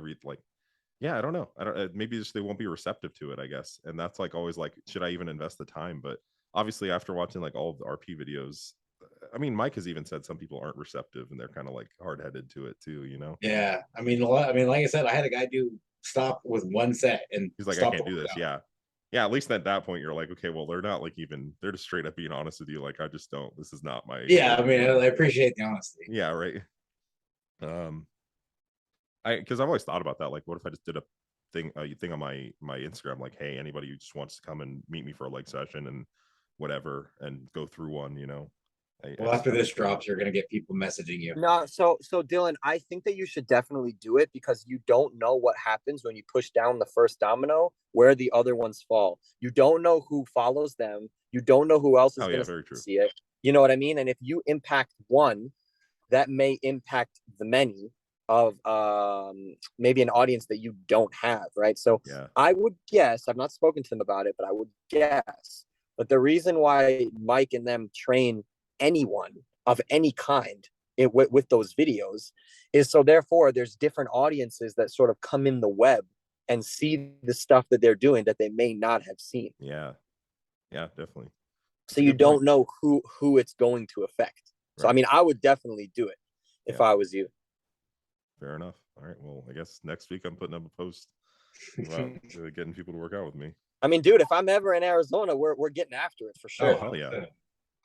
[SPEAKER 1] yeah, I don't know. Maybe just they won't be receptive to it, I guess. And that's like always like, should I even invest the time? But obviously after watching like all of the RP videos, I mean, Mike has even said some people aren't receptive and they're kind of like hard-headed to it too, you know?
[SPEAKER 2] Yeah. I mean, like I said, I had a guy stop with one set and
[SPEAKER 1] he's like, I can't do this. Yeah, at least at that point you're like, okay, well, they're not like they're just straight up being honest with you, like, I just don't, this is not my
[SPEAKER 2] I mean, I appreciate the honesty.
[SPEAKER 1] Yeah, right. Because I've always thought about that, like, what if I just did a thing on my Instagram, like, hey, anybody who just wants to come and meet me for a leg session and whatever and go through one, you know?
[SPEAKER 2] Well, after this drops, you're going to get people messaging you.
[SPEAKER 3] No, so Dylan, I think that you should definitely do it because you don't know what happens when you push down the first domino, where the other ones fall. You don't know who follows them. You don't know who else is going to see it. You know what I mean? And if you impact one, that may impact the many of maybe an audience that you don't have, right? So yeah. I would guess, I've not spoken to them about it, but I would guess that the reason why Mike and them train anyone of any kind with those videos is so therefore there's different audiences that sort of come in the web and see the stuff that they're doing that they may not have seen.
[SPEAKER 1] Yeah definitely.
[SPEAKER 3] So you don't know who it's going to affect. Right. So I mean, I would definitely do it if I was you.
[SPEAKER 1] Fair enough. All right, well, I guess next week I'm putting up a post about getting people to work out with me.
[SPEAKER 3] I mean, dude, if I'm ever in Arizona, we're getting after it for sure.
[SPEAKER 1] Oh, hell yeah.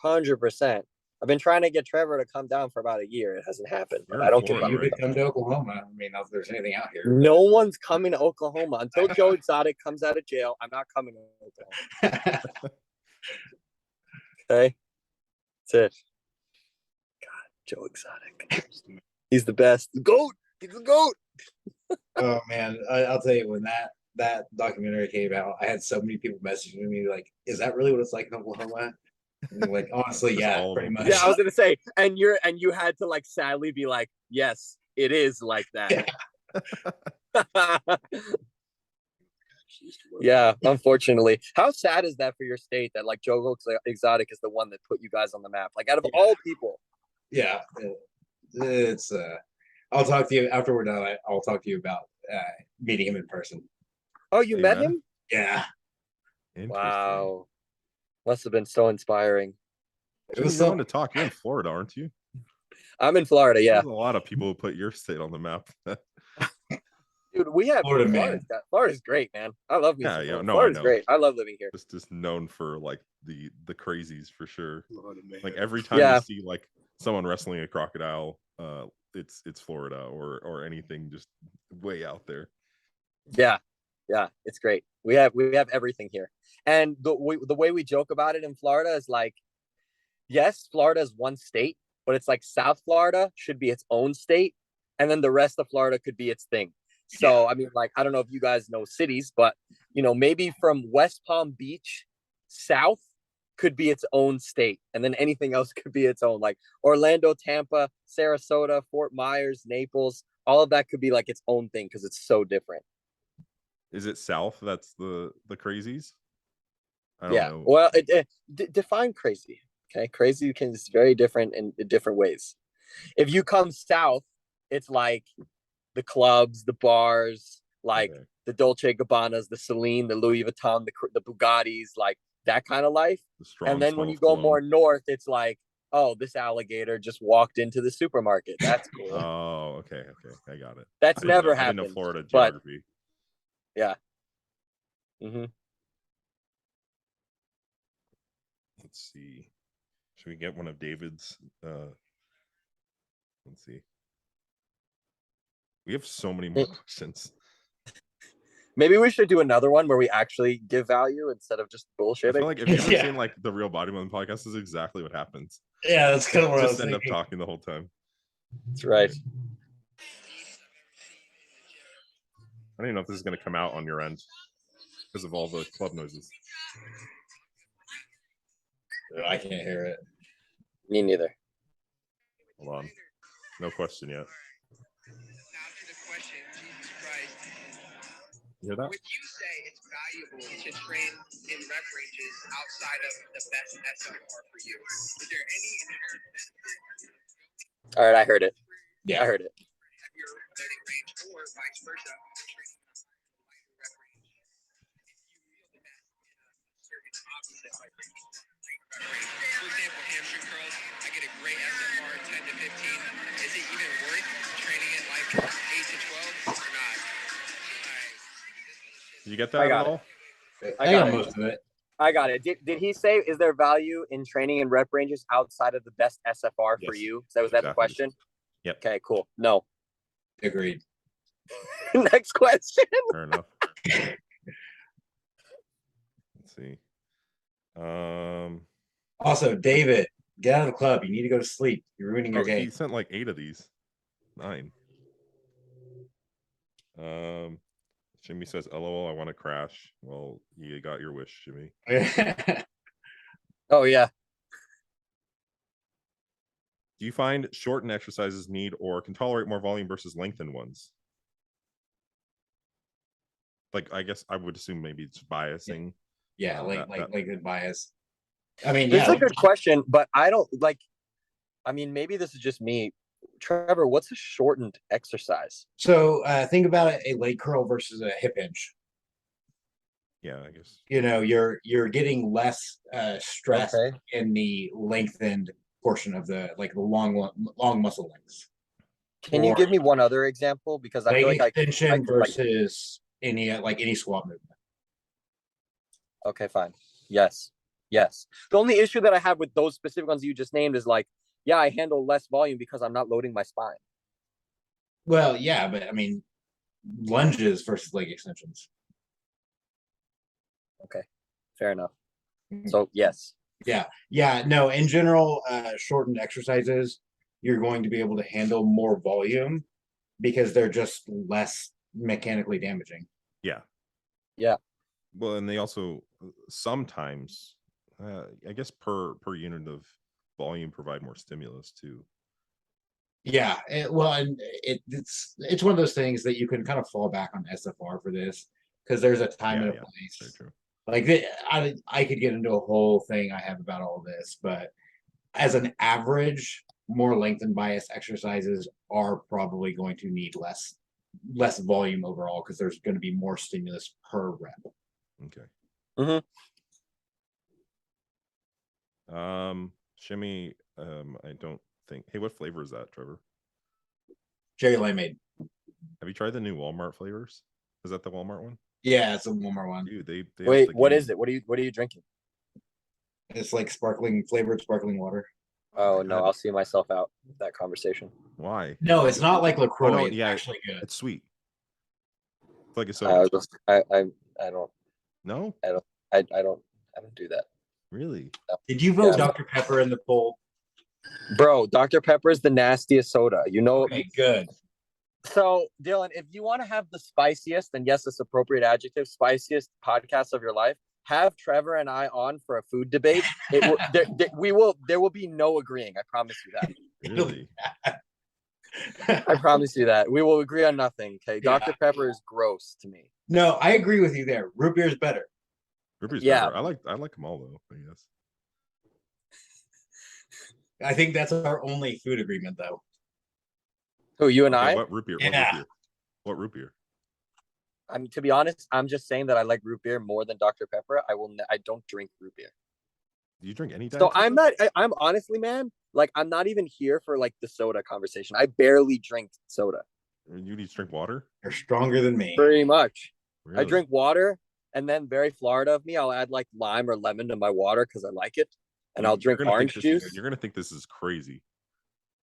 [SPEAKER 3] 100%. I've been trying to get Trevor to come down for about a year. It hasn't happened. But I don't give
[SPEAKER 2] you could come to Oklahoma. I mean, if there's anything out here.
[SPEAKER 3] No one's coming to Oklahoma until Joe Exotic comes out of jail. I'm not coming to Oklahoma. Okay, that's it. God, Joe Exotic. He's the best. The GOAT. He's the GOAT.
[SPEAKER 2] Oh man, I'll tell you, when that documentary came out, I had so many people messaging me like, "Is that really what it's like in Oklahoma?" Like, honestly, yeah, pretty much.
[SPEAKER 3] Yeah, I was gonna say, and you had to like sadly be like, yes, it is like that. Yeah, unfortunately. How sad is that for your state that like Joe Exotic is the one that put you guys on the map? Like out of all people.
[SPEAKER 2] Yeah, it's I'll talk to you after we're done. I'll talk to you about meeting him in person.
[SPEAKER 3] Oh, you met him?
[SPEAKER 2] Yeah.
[SPEAKER 3] Wow. Must have been so inspiring.
[SPEAKER 1] It was someone to talk. You're in Florida, aren't you?
[SPEAKER 3] I'm in Florida, yeah.
[SPEAKER 1] There's a lot of people who put your state on the map.
[SPEAKER 3] Dude, we have Florida's great, man. I love music.
[SPEAKER 1] Yeah, no,
[SPEAKER 3] Florida's great. I love living here.
[SPEAKER 1] It's just known for like the crazies for sure. Florida, like every time you see like someone wrestling a crocodile, it's Florida or anything just way out there.
[SPEAKER 3] Yeah, it's great. We have everything here. And the way we joke about it in Florida is like, yes, Florida is one state, but it's like South Florida should be its own state, and then the rest of Florida could be its thing. So, I mean, like, I don't know if you guys know cities, but, you know, maybe from West Palm Beach South could be its own state, and then anything else could be its own. Like Orlando, Tampa, Sarasota, Fort Myers, Naples, all of that could be like its own thing because it's so different.
[SPEAKER 1] Is it South that's the crazies? I don't
[SPEAKER 3] Yeah.
[SPEAKER 1] know.
[SPEAKER 3] Well, define crazy. Okay, crazy is very different in different ways. If you come south, it's like the clubs, the bars, like
[SPEAKER 1] Okay.
[SPEAKER 3] the Dolce Gabbanas, the Celine, the Louis Vuitton, the Bugattis, like that kind of life.
[SPEAKER 1] The strong
[SPEAKER 3] And then
[SPEAKER 1] smell
[SPEAKER 3] when you
[SPEAKER 1] of
[SPEAKER 3] go
[SPEAKER 1] cologne.
[SPEAKER 3] more north, it's like, oh, this alligator just walked into the supermarket. That's cool.
[SPEAKER 1] Oh, okay, I got it.
[SPEAKER 3] That's never
[SPEAKER 1] I didn't know
[SPEAKER 3] happened.
[SPEAKER 1] Florida
[SPEAKER 3] But
[SPEAKER 1] geography.
[SPEAKER 3] yeah. Mm-hmm.
[SPEAKER 1] Let's see. Should we get one of David's? Let's see. We have so many more questions.
[SPEAKER 3] Maybe we should do another one where we actually give value instead of just
[SPEAKER 1] I
[SPEAKER 3] bullshitting.
[SPEAKER 1] feel like if you've ever
[SPEAKER 2] Yeah.
[SPEAKER 1] seen like the Real Bodybuilding podcast, this is exactly what happens.
[SPEAKER 2] Yeah, that's kind of what I was
[SPEAKER 1] Just end up
[SPEAKER 2] thinking.
[SPEAKER 1] talking the whole time.
[SPEAKER 3] That's right.
[SPEAKER 1] I don't even know if this is going to come out on your end because of all the club noises.
[SPEAKER 2] I can't hear it.
[SPEAKER 3] Me neither.
[SPEAKER 1] Hold on. No question yet.
[SPEAKER 4] Now to the question, Jesus Christ.
[SPEAKER 1] You hear that?
[SPEAKER 4] Would you say it's valuable to train in rep ranges outside of the best SMR for you? Is there any inherent benefit
[SPEAKER 3] All right, I heard it.
[SPEAKER 2] Yeah.
[SPEAKER 3] I heard it.
[SPEAKER 4] at your loading range or vice versa, training in a lighter rep range? If you feel the best in a certain opposite like range, light rep range. For example, hamstring curls, I get a great SFR 10 to 15. Is it even worth training at like 8 to 12 or not?
[SPEAKER 1] Did you get that
[SPEAKER 3] I
[SPEAKER 1] at
[SPEAKER 3] got
[SPEAKER 1] all?
[SPEAKER 3] I
[SPEAKER 2] I
[SPEAKER 3] got
[SPEAKER 2] got
[SPEAKER 3] it.
[SPEAKER 2] most of it.
[SPEAKER 3] I got it. Did he say, is there value in training in rep ranges outside of the best SFR for
[SPEAKER 1] Yes,
[SPEAKER 3] you? Was that the
[SPEAKER 1] exactly.
[SPEAKER 3] question?
[SPEAKER 1] Yep.
[SPEAKER 3] Okay, cool. No.
[SPEAKER 2] Agreed.
[SPEAKER 3] Next question.
[SPEAKER 1] Fair enough. Let's see.
[SPEAKER 2] Also, David, get out of the club. You need to go to sleep. You're ruining your
[SPEAKER 1] Oh, he
[SPEAKER 2] game.
[SPEAKER 1] sent like 8 of these. 9. Shimmy says, "LOL, I want to crash." Well, you got your wish, Shimmy.
[SPEAKER 3] Oh, yeah.
[SPEAKER 1] Do you find shorten exercises need or can tolerate more volume versus lengthen ones? Like, I guess I would assume maybe it's biasing.
[SPEAKER 2] Yeah, like
[SPEAKER 1] that-
[SPEAKER 2] good bias. I mean,
[SPEAKER 3] This
[SPEAKER 2] yeah,
[SPEAKER 3] is a good question, but I don't like, I mean, maybe this is just me. Trevor, what's a shortened exercise?
[SPEAKER 2] so think about it, a leg curl versus a hip hinge.
[SPEAKER 1] Yeah, I guess.
[SPEAKER 2] You know, you're getting less stress
[SPEAKER 3] Okay.
[SPEAKER 2] in the lengthened portion of the like the long muscle lengths.
[SPEAKER 3] Can you
[SPEAKER 2] Or
[SPEAKER 3] give me one other example? Because I feel
[SPEAKER 2] leg
[SPEAKER 3] like
[SPEAKER 2] extension
[SPEAKER 3] I could, like-
[SPEAKER 2] versus any squat movement.
[SPEAKER 3] okay, fine. Yes. Yes. The only issue that I have with those specific ones you just named is like, yeah, I handle less volume because I'm not loading my spine.
[SPEAKER 2] Well, yeah, but I mean, lunges versus leg extensions.
[SPEAKER 3] Okay. Fair enough.
[SPEAKER 2] Mhm.
[SPEAKER 3] So yes.
[SPEAKER 2] Yeah, no, in general, shortened exercises, you're going to be able to handle more volume because they're just less mechanically damaging.
[SPEAKER 1] Yeah.
[SPEAKER 3] Yeah.
[SPEAKER 1] Well, and they also sometimes, I guess per unit of volume, provide more stimulus too.
[SPEAKER 2] Yeah, it's one of those things that you can kind of fall back on SFR for this because there's a time and a
[SPEAKER 1] Very
[SPEAKER 2] place.
[SPEAKER 1] true.
[SPEAKER 2] Like I could get into a whole thing I have about all this, but as an average, more length and bias exercises are probably going to need less volume overall because there's going to be more stimulus per rep.
[SPEAKER 1] Okay.
[SPEAKER 3] Mhm.
[SPEAKER 1] Shimmy, I don't think. Hey, what flavor is that, Trevor?
[SPEAKER 2] Cherry limeade.
[SPEAKER 1] Have you tried the new Walmart flavors? Is that the Walmart one?
[SPEAKER 2] Yeah, it's a one more one.
[SPEAKER 1] Dude, they
[SPEAKER 3] Wait,
[SPEAKER 1] have
[SPEAKER 3] what
[SPEAKER 1] the
[SPEAKER 3] is it? What are you drinking?
[SPEAKER 2] It's like flavored sparkling water.
[SPEAKER 3] Oh
[SPEAKER 1] my
[SPEAKER 3] no,
[SPEAKER 1] God.
[SPEAKER 3] I'll see myself out of that conversation.
[SPEAKER 1] Why?
[SPEAKER 2] No, it's not like LaCroix.
[SPEAKER 1] no,
[SPEAKER 2] It's
[SPEAKER 1] yeah,
[SPEAKER 2] actually good.
[SPEAKER 1] It's sweet. It's like a
[SPEAKER 3] I
[SPEAKER 1] soda.
[SPEAKER 3] was just, I don't
[SPEAKER 1] No,
[SPEAKER 3] I don't do that.
[SPEAKER 1] really?
[SPEAKER 2] Did you vote
[SPEAKER 3] Yeah.
[SPEAKER 2] Dr. Pepper in the poll?
[SPEAKER 3] Bro, Dr. Pepper is the nastiest soda. You know.
[SPEAKER 2] Okay, good.
[SPEAKER 3] So, Dylan, if you want to have the spiciest, and yes, it's appropriate adjective, spiciest podcast of your life, have Trevor and I on for a food debate, there will be no agreeing. I promise you that.
[SPEAKER 1] Really?
[SPEAKER 3] I promise you that. We will agree on nothing. Okay.
[SPEAKER 2] Yeah.
[SPEAKER 3] Dr. Pepper is gross to me.
[SPEAKER 2] No, I agree with you there. Root beer is better.
[SPEAKER 1] Root beer's
[SPEAKER 3] Yeah.
[SPEAKER 1] better. I like them all though, I guess.
[SPEAKER 2] I think that's our only food agreement, though.
[SPEAKER 3] Who, you and
[SPEAKER 1] Okay,
[SPEAKER 3] I?
[SPEAKER 1] what root beer? What
[SPEAKER 2] Yeah.
[SPEAKER 1] root beer? What root beer?
[SPEAKER 3] I mean, to be honest, I'm just saying that I like root beer more than Dr. Pepper. I don't drink root beer.
[SPEAKER 1] Do you drink any diet
[SPEAKER 3] So
[SPEAKER 1] soda?
[SPEAKER 3] I'm not. I'm honestly, man. Like, I'm not even here for like the soda conversation. I barely drink soda.
[SPEAKER 1] You need to drink water?
[SPEAKER 2] You're stronger than me.
[SPEAKER 3] Pretty much.
[SPEAKER 1] Really?
[SPEAKER 3] I drink water, and then very Florida of me, I'll add like lime or lemon to my water because I like it, and I'll drink
[SPEAKER 1] You're gonna
[SPEAKER 3] orange
[SPEAKER 1] think this is-
[SPEAKER 3] juice.
[SPEAKER 1] You're gonna think this is crazy.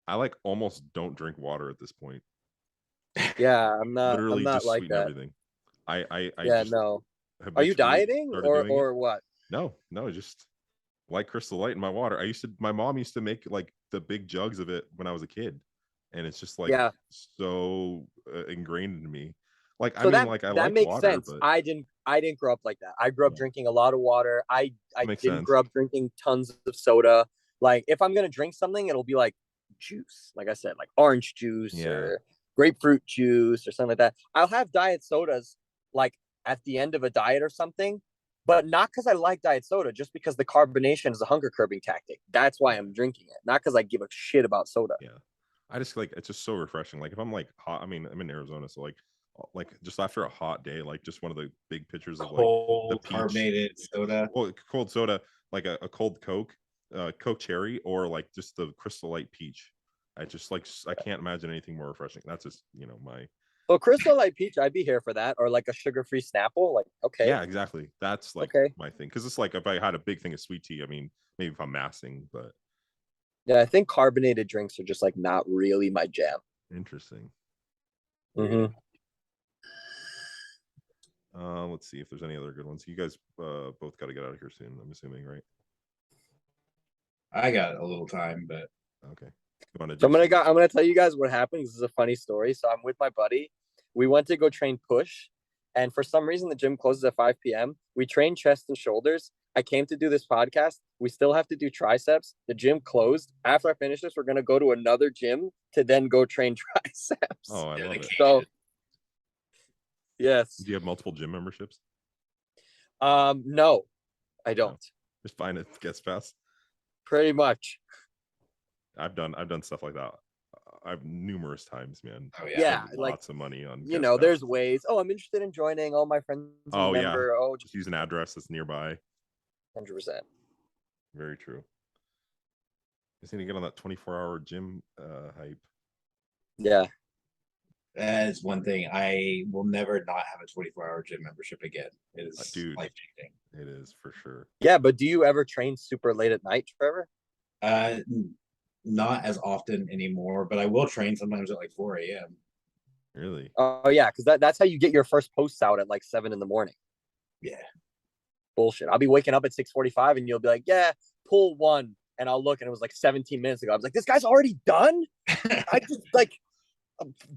[SPEAKER 1] I like almost don't drink water at this point.
[SPEAKER 3] Yeah, I'm not.
[SPEAKER 1] Literally
[SPEAKER 3] I'm not
[SPEAKER 1] just
[SPEAKER 3] like
[SPEAKER 1] sweeten
[SPEAKER 3] that.
[SPEAKER 1] everything. I
[SPEAKER 3] Yeah,
[SPEAKER 1] just
[SPEAKER 3] no. Are you
[SPEAKER 1] habitually
[SPEAKER 3] dieting
[SPEAKER 1] started doing it.
[SPEAKER 3] or what?
[SPEAKER 1] No, just like Crystal Light in my water. My mom used to make like the big jugs of it when I was a kid, and it's just like
[SPEAKER 3] Yeah.
[SPEAKER 1] so ingrained in me. Like
[SPEAKER 3] So
[SPEAKER 1] I like
[SPEAKER 3] that makes
[SPEAKER 1] water,
[SPEAKER 3] sense.
[SPEAKER 1] but
[SPEAKER 3] I didn't grow up like that. I grew up
[SPEAKER 1] Yeah.
[SPEAKER 3] drinking a lot of water. I
[SPEAKER 1] Makes
[SPEAKER 3] didn't
[SPEAKER 1] sense.
[SPEAKER 3] grow up drinking tons of soda. Like, if I'm gonna drink something, it'll be like juice. Like I said, like orange juice
[SPEAKER 1] Yeah.
[SPEAKER 3] or grapefruit juice or something like that. I'll have diet sodas like at the end of a diet or something, but not because I like diet soda, just because the carbonation is a hunger curbing tactic. That's why I'm drinking it, not because I give a shit about soda.
[SPEAKER 1] yeah, I just like it's just so refreshing. Like if I'm like hot, I mean I'm in Arizona, so like just after a hot day, like just one of the big pictures of like
[SPEAKER 2] Cold
[SPEAKER 1] peach-
[SPEAKER 2] carbonated soda.
[SPEAKER 1] well, cold soda, like a cold Coke, Coke cherry, or like just the Crystal Light peach. I just like I can't imagine anything more refreshing. That's just my
[SPEAKER 3] So Crystal Light Peach, I'd be here for that, or like a sugar-free Snapple. Like, okay,
[SPEAKER 1] yeah, exactly. That's like
[SPEAKER 3] Okay.
[SPEAKER 1] my thing because it's like if I had a big thing of sweet tea, I mean maybe if I'm massing, but
[SPEAKER 3] yeah, I think carbonated drinks are just like not really my jam.
[SPEAKER 1] interesting.
[SPEAKER 3] Mm-hmm.
[SPEAKER 1] Let's see if there's any other good ones. You guys both got to get out of here soon. I'm assuming, right?
[SPEAKER 2] I got a little time, but
[SPEAKER 1] Okay. You wanna
[SPEAKER 3] So
[SPEAKER 1] do some-
[SPEAKER 3] I'm gonna tell you guys what happened. This is a funny story. So I'm with my buddy. We went to go train push, and for some reason the gym closes at 5 p.m. We train chest and shoulders. I came to do this podcast. We still have to do triceps. The gym closed. After I finish this, we're gonna go to another gym to then go train triceps.
[SPEAKER 1] Oh, I love it.
[SPEAKER 3] So yes.
[SPEAKER 1] Do you have multiple gym memberships?
[SPEAKER 3] No, I don't.
[SPEAKER 1] Just find it gets fast.
[SPEAKER 3] Pretty much.
[SPEAKER 1] I've done stuff like that. I've numerous times, man.
[SPEAKER 2] oh
[SPEAKER 3] Yeah,
[SPEAKER 1] Spent
[SPEAKER 3] like,
[SPEAKER 1] lots of money on
[SPEAKER 3] you
[SPEAKER 1] guest
[SPEAKER 3] know, there's
[SPEAKER 1] passes.
[SPEAKER 3] ways. Oh, I'm interested in joining. Oh, my friends.
[SPEAKER 1] Oh, yeah.
[SPEAKER 3] member. Oh,
[SPEAKER 1] Just use an address that's nearby.
[SPEAKER 3] 100%.
[SPEAKER 1] Very true. Just need to get on that 24-hour gym hype.
[SPEAKER 3] Yeah.
[SPEAKER 2] that is one thing. I will never not have a 24-hour gym membership again. It is
[SPEAKER 1] Dude.
[SPEAKER 2] life changing.
[SPEAKER 1] It is for sure.
[SPEAKER 3] Yeah, but do you ever train super late at night, Trevor?
[SPEAKER 2] Not as often anymore, but I will train sometimes at like 4 a.m.
[SPEAKER 1] Really?
[SPEAKER 3] Oh yeah, because that's how you get your first posts out at like 7 in the morning.
[SPEAKER 2] Yeah.
[SPEAKER 3] Bullshit. I'll be waking up at 6:45 and you'll be like, yeah, pull one. And I'll look and it was like 17 minutes ago. I was like, this guy's already done? I just like,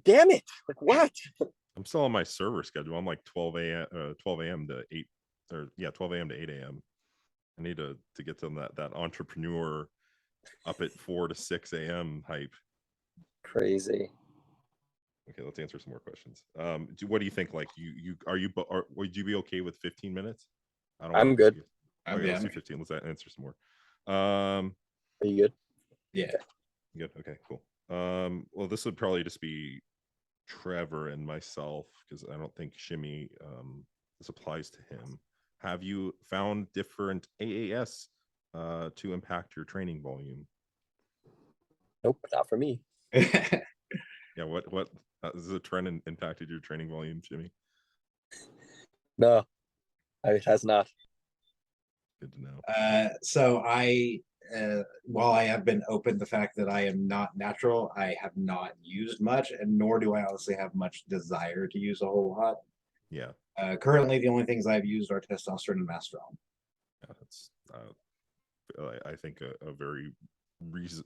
[SPEAKER 3] damn it. Like, what?
[SPEAKER 1] I'm still on my server schedule. I'm like 12 a.m. to 8 or yeah, 12 a.m. to 8 a.m. I need to get to that entrepreneur up at 4 to 6 a.m. hype.
[SPEAKER 3] Crazy.
[SPEAKER 1] Okay, let's answer some more questions. What do you think? Like, would you be okay with 15 minutes?
[SPEAKER 3] I'm good.
[SPEAKER 1] Okay, let's do 15. Let's answer some more.
[SPEAKER 3] Are you good?
[SPEAKER 2] Yeah.
[SPEAKER 1] Good. Okay, cool. Well, this would probably just be Trevor and myself because I don't think Shimmy this applies to him. Have you found different AAS to impact your training volume?
[SPEAKER 3] Nope, not for me.
[SPEAKER 1] Yeah, what is a trend impacted your training volume, Shimmy?
[SPEAKER 3] No, it has not.
[SPEAKER 1] Good to know.
[SPEAKER 2] So while I have been open the fact that I am not natural, I have not used much, and nor do I honestly have much desire to use a whole lot.
[SPEAKER 1] Yeah,
[SPEAKER 2] Currently, the only things I've used are testosterone and masteron.
[SPEAKER 1] yeah, that's I think a very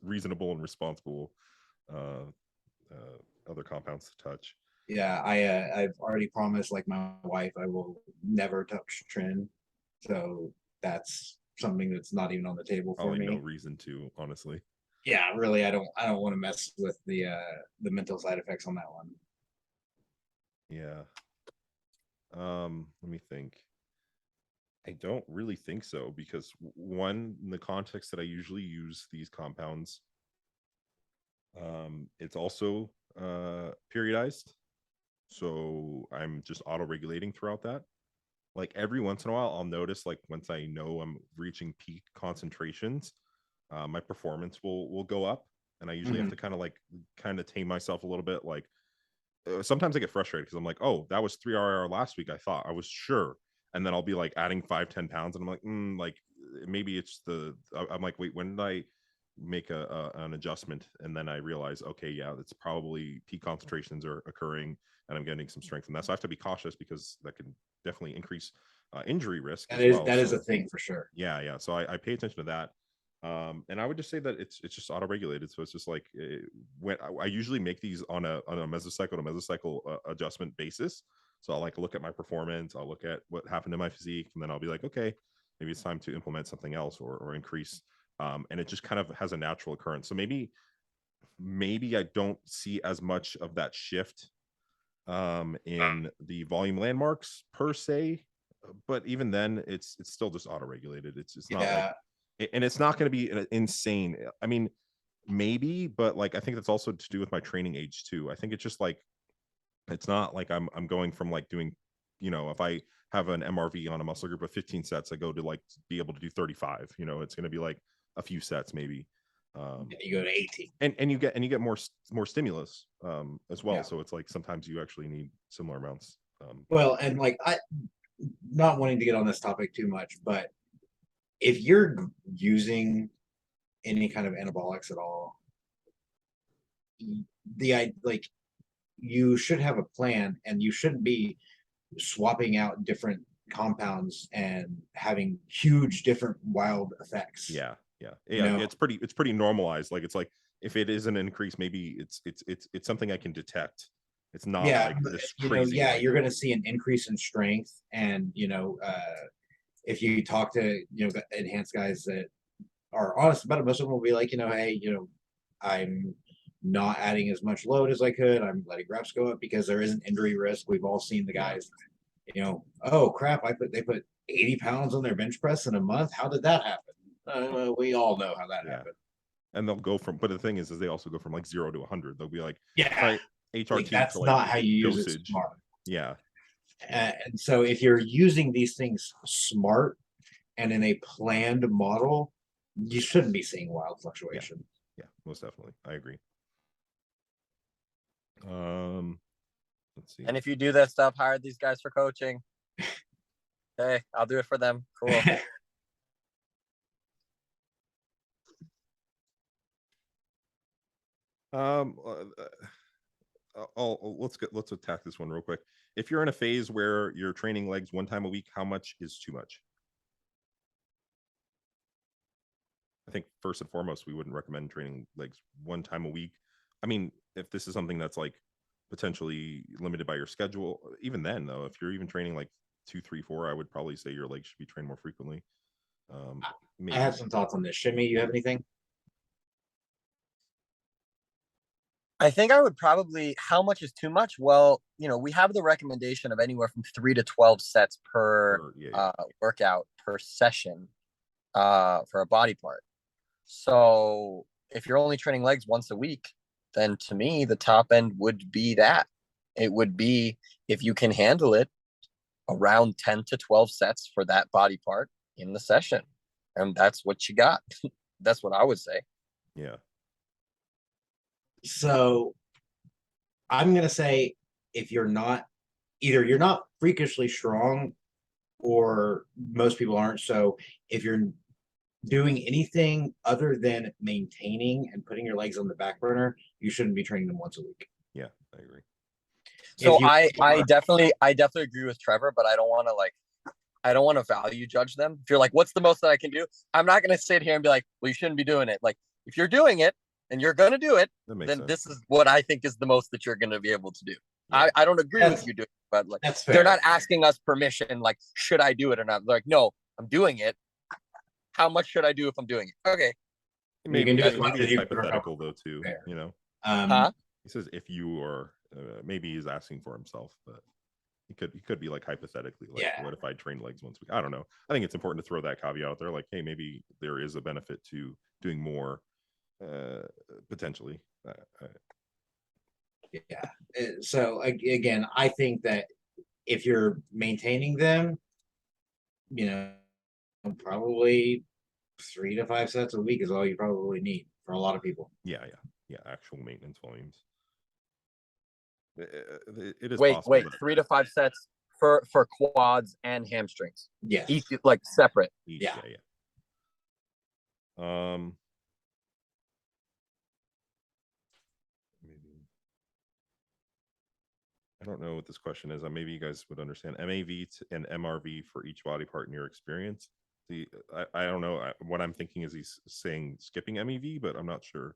[SPEAKER 1] reasonable and responsible other compounds to touch.
[SPEAKER 2] Yeah, I've already promised, like my wife, I will never touch trin. So that's something that's not even on the table for
[SPEAKER 1] Probably
[SPEAKER 2] me.
[SPEAKER 1] no reason to, honestly.
[SPEAKER 2] Yeah, really, I don't want to mess with the mental side effects on that one.
[SPEAKER 1] Yeah. Let me think. I don't really think so, because one, in the context that I usually use these compounds, it's also periodized. So I'm just auto regulating throughout that. Like every once in a while, I'll notice, like once I know I'm reaching peak concentrations, my performance will go up, and I usually have to kind of tame myself a little bit. Like sometimes I get frustrated because I'm like, oh, that was 3 RR last week. I was sure, and then I'll be like adding 5-10 pounds, and I'm like, like maybe it's I'm like, wait, when did I make an adjustment? And then I realize, okay, yeah, it's probably peak concentrations are occurring, and I'm getting some strength from that. So I have to be cautious, because that can definitely increase injury risk
[SPEAKER 2] That
[SPEAKER 1] as
[SPEAKER 2] is
[SPEAKER 1] well.
[SPEAKER 2] that is
[SPEAKER 1] So
[SPEAKER 2] a thing for sure.
[SPEAKER 1] yeah. So I pay attention to that. And I would just say that it's just auto regulated. So it's just like when I usually make these on a mesocycle to mesocycle adjustment basis. So I'll like look at my performance, I'll look at what happened to my physique, and then I'll be like, okay, maybe it's time to implement something else or increase. And it just kind of has a natural occurrence. So maybe I don't see as much of that shift in the volume landmarks per se, but even then it's still just auto regulated. It's not like, and it's not going to be insane. I mean, maybe, but like I think that's also to do with my training age too. I think it's just like, it's not like I'm going from like doing, if I have an MRV on a muscle group of 15 sets, I go to like be able to do 35. It's going to be like a few sets maybe.
[SPEAKER 2] You go to 18,
[SPEAKER 1] and you get more stimulus as well.
[SPEAKER 2] Yeah.
[SPEAKER 1] So it's like sometimes you actually need similar amounts.
[SPEAKER 2] Well, and like I not wanting to get on this topic too much, but if you're using any kind of anabolics at all, like you should have a plan, and you shouldn't be swapping out different compounds and having huge different wild effects.
[SPEAKER 1] Yeah.
[SPEAKER 2] know?
[SPEAKER 1] It's pretty normalized. Like it's like, if it is an increase, maybe it's something I can detect. It's not like
[SPEAKER 2] but,
[SPEAKER 1] this crazy.
[SPEAKER 2] yeah,
[SPEAKER 1] like,
[SPEAKER 2] you're going to see an increase in strength, and if you talk to the enhanced guys that are honest about it, most of them will be like, hey, I'm not adding as much load as I could. I'm letting reps go up because there is an injury risk. We've all seen the guys, oh crap, they put 80 pounds on their bench press in a month. How did that happen? We all know how that happened.
[SPEAKER 1] And they'll go from, but the thing is they also go from like 0 to 100. They'll be like,
[SPEAKER 2] Yeah,
[SPEAKER 1] all right, HRT
[SPEAKER 2] like, that's
[SPEAKER 1] to like
[SPEAKER 2] not how you use
[SPEAKER 1] dosage.
[SPEAKER 2] it smart.
[SPEAKER 1] Yeah.
[SPEAKER 2] And so if you're using these things smart and in a planned model, you shouldn't be seeing wild fluctuation.
[SPEAKER 1] Yeah, most definitely. I agree. Let's see.
[SPEAKER 3] And if you do that stuff, hire these guys for coaching. Hey, I'll do it for them. Cool.
[SPEAKER 1] Let's attack this one real quick. If you're in a phase where you're training legs 1 time a week, how much is too much? I think first and foremost, we wouldn't recommend training legs 1 time a week. I mean, if this is something that's like potentially limited by your schedule, even then though, if you're even training like 2, 3, 4, I would probably say your legs should be trained more frequently.
[SPEAKER 2] I have some thoughts on this. Shimmy, you have anything?
[SPEAKER 3] I think I would probably, how much is too much? Well, we have the recommendation of anywhere from 3 to 12 sets per workout per session for a body part. So if you're only training legs once a week, then to me, the top end would be that. It would be, if you can handle it, around 10 to 12 sets for that body part in the session. And that's what you got. That's what I would say.
[SPEAKER 1] Yeah.
[SPEAKER 2] So I'm going to say, if you're not freakishly strong, or most people aren't. So if you're doing anything other than maintaining and putting your legs on the back burner, you shouldn't be training them once a week.
[SPEAKER 1] Yeah, I agree.
[SPEAKER 3] So I definitely agree with Trevor, but I don't want to value judge them. If you're like, what's the most that I can do? I'm not going to sit here and be like, well, you shouldn't be doing it. Like, if you're doing it and you're going to do it, then
[SPEAKER 1] sense.
[SPEAKER 3] This is what I think is the most that you're going to be able to do. Yeah. I don't agree with you doing it, but like, they're not asking us permission. Like, should I do it or not? They're like, no, I'm doing it. How much should I do if I'm doing it? Okay.
[SPEAKER 1] Maybe,
[SPEAKER 2] can do as much
[SPEAKER 1] maybe
[SPEAKER 2] as
[SPEAKER 1] it's
[SPEAKER 2] you
[SPEAKER 1] hypothetical though too.
[SPEAKER 2] Fair.
[SPEAKER 1] You know,
[SPEAKER 3] Huh?
[SPEAKER 1] he says if you are, maybe he's asking for himself, but he could be like hypothetically, like,
[SPEAKER 2] Yeah.
[SPEAKER 1] what if I train legs once a week? I don't know. I think it's important to throw that caveat out there, like, hey, maybe there is a benefit to doing more, potentially.
[SPEAKER 2] Yeah. So again, I think that if you're maintaining them, you know, probably 3 to 5 sets a week is all you probably need for a lot of people.
[SPEAKER 1] Yeah, actual maintenance volumes. It is
[SPEAKER 3] Wait,
[SPEAKER 1] possible that
[SPEAKER 3] 3 to 5 sets for quads and hamstrings.
[SPEAKER 2] Yes.
[SPEAKER 3] Each like separate.
[SPEAKER 1] each,
[SPEAKER 2] Yeah.
[SPEAKER 1] Maybe. I don't know what this question is. Maybe you guys would understand. MAV and MRV for each body part in your experience. I don't know. What I'm thinking is he's saying skipping MEV, but I'm not sure.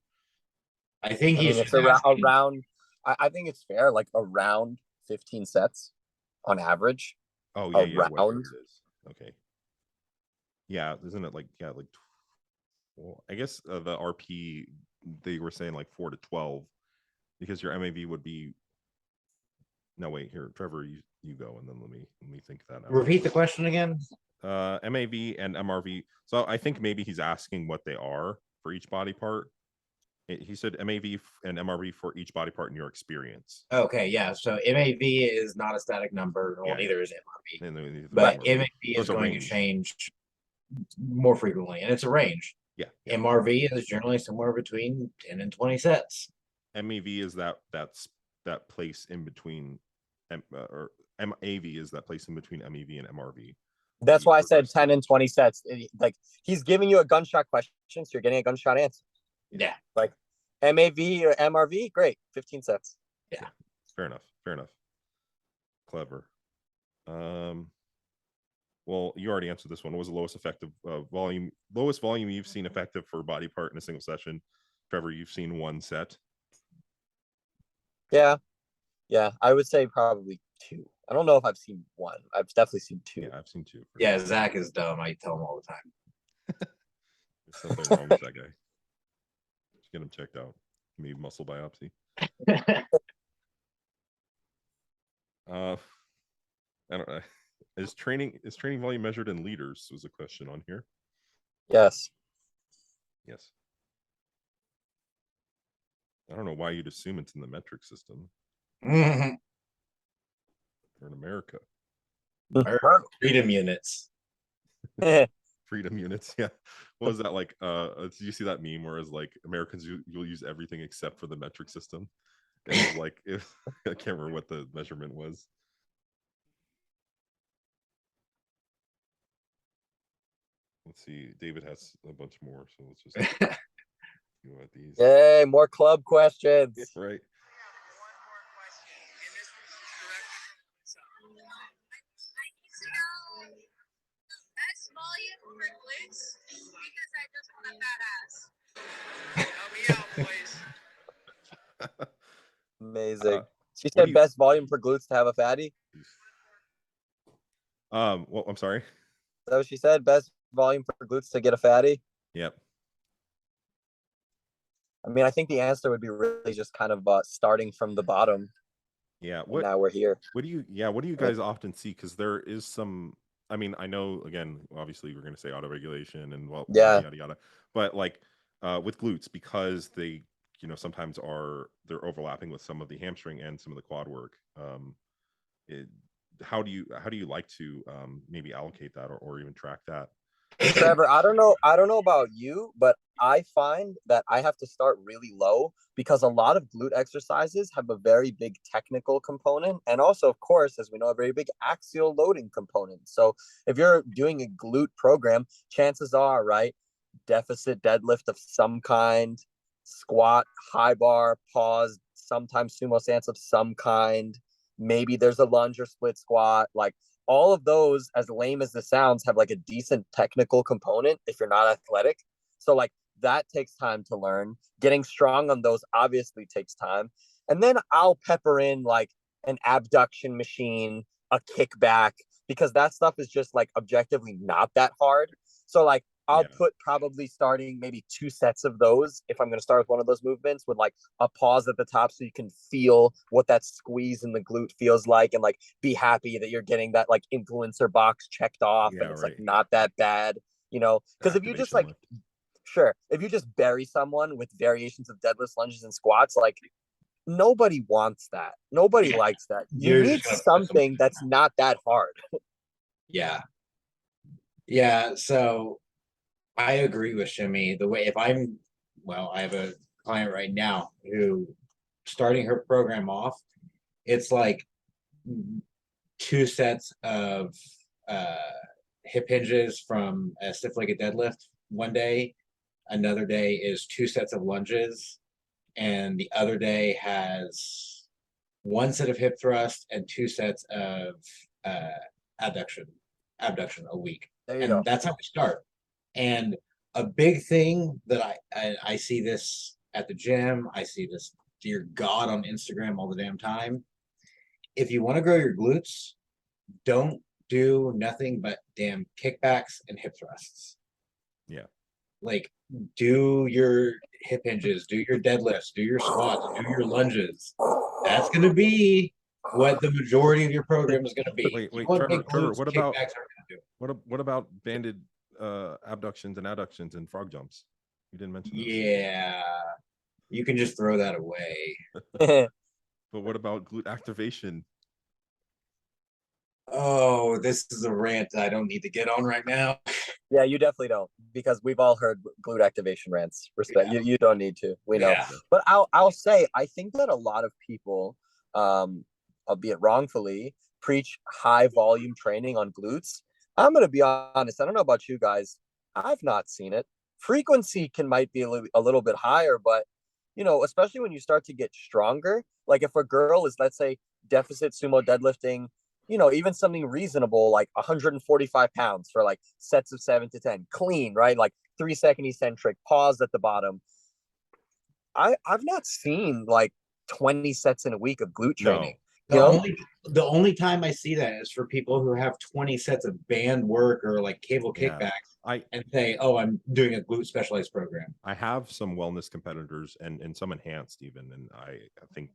[SPEAKER 2] I think
[SPEAKER 3] I mean,
[SPEAKER 2] he's
[SPEAKER 3] it's around. I think it's fair, like around 15 sets on average.
[SPEAKER 1] Oh yeah, whatever
[SPEAKER 3] Around.
[SPEAKER 1] it is. Okay. Yeah, isn't it like well, I guess the RP they were saying like 4 to 12 because your MAV would be. No, wait, here, Trevor, you go, and then let me think that out.
[SPEAKER 2] Repeat the question again.
[SPEAKER 1] MAV and MRV. So I think maybe he's asking what they are for each body part. He said MAV and MRV for each body part in your experience.
[SPEAKER 2] Okay, yeah. So MAV is not a static number, well,
[SPEAKER 1] Yeah,
[SPEAKER 2] neither is MRV.
[SPEAKER 1] And then
[SPEAKER 2] But
[SPEAKER 1] MRV.
[SPEAKER 2] MAV
[SPEAKER 1] So
[SPEAKER 2] is
[SPEAKER 1] it's a
[SPEAKER 2] going to
[SPEAKER 1] range.
[SPEAKER 2] change more frequently, and it's a range.
[SPEAKER 1] Yeah.
[SPEAKER 2] MRV is generally somewhere between 10 and 20 sets.
[SPEAKER 1] MEV is that place in between, or MAV is that place in between MEV and MRV.
[SPEAKER 3] That's why I said 10 and 20 sets. Like he's giving you a gunshot question, so you're getting a gunshot answer.
[SPEAKER 2] Yeah.
[SPEAKER 3] Like MAV or MRV, great, 15 sets.
[SPEAKER 2] Yeah.
[SPEAKER 1] Fair enough. Clever. Well, you already answered this one. What was the lowest effective lowest volume you've seen effective for a body part in a single session? Trevor, you've seen 1 set.
[SPEAKER 3] Yeah, I would say probably 2. I don't know if I've seen 1. I've definitely seen 2.
[SPEAKER 1] Yeah, I've seen 2.
[SPEAKER 2] Yeah, Zach is dumb. I tell him all the time.
[SPEAKER 1] There's something wrong with that guy. Just get him checked out. Maybe muscle biopsy. I don't know. Is training volume measured in liters? Was a question on here.
[SPEAKER 3] Yes.
[SPEAKER 1] I don't know why you'd assume it's in the metric system.
[SPEAKER 2] Mhm.
[SPEAKER 1] We're in America.
[SPEAKER 2] Freedom units.
[SPEAKER 1] Freedom units. Yeah. What was that like? Did you see that meme where it's like Americans you'll use everything except for the metric system? And it was like I can't remember what the measurement was. Let's see. David has a bunch more, so let's just go at these.
[SPEAKER 3] Yay, more club questions.
[SPEAKER 1] Yeah, right.
[SPEAKER 4] One more question, and this one's directly from myself.
[SPEAKER 5] I used to know the best volume for glutes because I just want a fat ass.
[SPEAKER 4] Help me out, boys.
[SPEAKER 3] Amazing. She
[SPEAKER 1] what do
[SPEAKER 3] said
[SPEAKER 1] you-
[SPEAKER 3] best volume for glutes to have a fatty.
[SPEAKER 1] Well, I'm sorry.
[SPEAKER 3] Is that what she said? Best volume for glutes to get a fatty?
[SPEAKER 1] Yep.
[SPEAKER 3] I mean, I think the answer would be really just kind of starting from the bottom.
[SPEAKER 1] Yeah.
[SPEAKER 3] And now we're here.
[SPEAKER 1] What do you guys often see? Because there is some. I mean, I know again, obviously, we're going to say autoregulation and yada yada, but like with glutes, because they sometimes they're overlapping with some of the hamstring and some of the quad work. How do you like to maybe allocate that or even track that?
[SPEAKER 3] Trevor, I don't know about you, but I find that I have to start really low because a lot of glute exercises have a very big technical component and also, of course, as we know, a very big axial loading component. So if you're doing a glute program, chances are, right, deficit deadlift of some kind, squat, high bar, pause, sometimes sumo stance of some kind, maybe there's a lunge or split squat, like all of those, as lame as this sounds, have like a decent technical component if you're not athletic. So like that takes time to learn. Getting strong on those obviously takes time. And then I'll pepper in like an abduction machine, a kickback, because that stuff is just like objectively not that hard. So like I'll
[SPEAKER 1] Yeah.
[SPEAKER 3] put probably starting maybe 2 sets of those if I'm going to start with one of those movements with like a pause at the top so you can feel what that squeeze in the glute feels like and like be happy that you're getting that like influencer box checked off
[SPEAKER 1] Yeah,
[SPEAKER 3] and it's
[SPEAKER 1] right.
[SPEAKER 3] like not that bad, you know, because if you just like
[SPEAKER 1] Activation lift.
[SPEAKER 3] sure, if you just bury someone with variations of deadlifts, lunges, and squats, like nobody wants that. Nobody
[SPEAKER 2] Yeah.
[SPEAKER 3] likes that. You
[SPEAKER 2] You're
[SPEAKER 3] need
[SPEAKER 2] just gonna put them
[SPEAKER 3] something that's not that hard.
[SPEAKER 2] Yeah. Yeah. So I agree with Shimmy. The way if I'm well, I have a client right now who starting her program off, it's like 2 sets of uh hip hinges from a stiff legged deadlift one day. Another day is 2 sets of lunges, and the other day has 1 set of hip thrust and 2 sets of uh abduction a week.
[SPEAKER 3] There you
[SPEAKER 2] And
[SPEAKER 3] go.
[SPEAKER 2] that's how we start. And a big thing that I see this at the gym, I see this dear God on Instagram all the damn time. If you want to grow your glutes, don't do nothing but damn kickbacks and hip thrusts.
[SPEAKER 1] Yeah.
[SPEAKER 2] Like do your hip hinges, do your deadlifts, do your squats, do your lunges. That's gonna be what the majority of your program is gonna be.
[SPEAKER 1] Wait,
[SPEAKER 2] You want
[SPEAKER 1] Trevor,
[SPEAKER 2] big
[SPEAKER 1] Trevor,
[SPEAKER 2] glutes,
[SPEAKER 1] what about
[SPEAKER 2] kickbacks aren't gonna do it.
[SPEAKER 1] what about banded abductions and adductions and frog jumps? You didn't mention those.
[SPEAKER 2] Yeah, you can just throw that away.
[SPEAKER 1] But what about glute activation?
[SPEAKER 2] Oh, this is a rant I don't need to get on right now.
[SPEAKER 3] Yeah, you definitely don't because we've all heard glute activation rants. Respect.
[SPEAKER 2] Yeah.
[SPEAKER 3] You don't need to. We know.
[SPEAKER 2] Yeah.
[SPEAKER 3] But I'll say I think that a lot of people, albeit wrongfully, preach high volume training on glutes. I'm gonna be honest. I don't know about you guys. I've not seen it. Frequency might be a little bit higher, but you know, especially when you start to get stronger. Like if a girl is, let's say, deficit sumo deadlifting, you know, even something reasonable like 145 pounds for like sets of 7 to 10, clean, right? Like 3-second eccentric, pause at the bottom. I've not seen like 20 sets in a week of glute training.
[SPEAKER 2] The
[SPEAKER 3] You know?
[SPEAKER 2] only time I see that is for people who have 20 sets of band work or like cable
[SPEAKER 1] Yeah.
[SPEAKER 2] kickbacks and say, "Oh, I'm doing a glute specialized program."
[SPEAKER 1] I have some wellness competitors and some enhanced even, and I think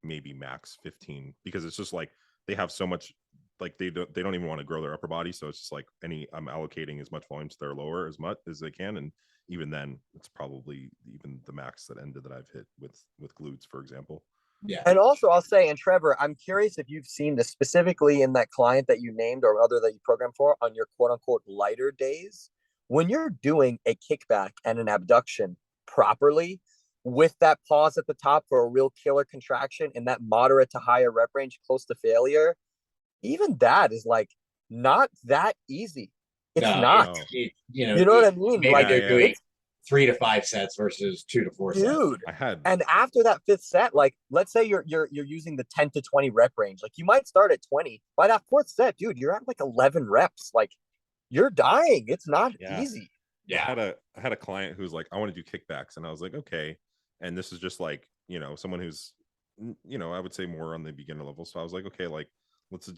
[SPEAKER 1] maybe max 15 because it's just like they have so much like they don't even want to grow their upper body, so it's just like I'm allocating as much volume to their lower as much as they can, and even then it's probably even the max that ended that I've hit with glutes, for example.
[SPEAKER 2] Yeah.
[SPEAKER 3] And also, I'll say, and Trevor, I'm curious if you've seen this specifically in that client that you named or other that you programmed for on your quote unquote lighter days. When you're doing a kickback and an abduction properly with that pause at the top for a real killer contraction in that moderate to higher rep range close to failure, even that is like not that easy. It's
[SPEAKER 2] No,
[SPEAKER 3] not.
[SPEAKER 2] you know,
[SPEAKER 3] You know what I mean?
[SPEAKER 2] maybe
[SPEAKER 3] Like,
[SPEAKER 2] they're doing
[SPEAKER 3] it's
[SPEAKER 2] 3 to 5 sets versus 2 to 4 sets.
[SPEAKER 3] dude.
[SPEAKER 1] I had
[SPEAKER 3] And after that 5th set, like let's say you're using the 10 to 20 rep range. Like you might start at 20. By that 4th set, dude, you're at like 11 reps. Like you're dying. It's not
[SPEAKER 1] Yeah.
[SPEAKER 3] easy.
[SPEAKER 2] Yeah.
[SPEAKER 1] I had a client who's like, I want to do kickbacks, and I was like, okay. And this is just like, you know, someone who's, you know, I would say more on the beginner level. So I was like, okay, like I'm gonna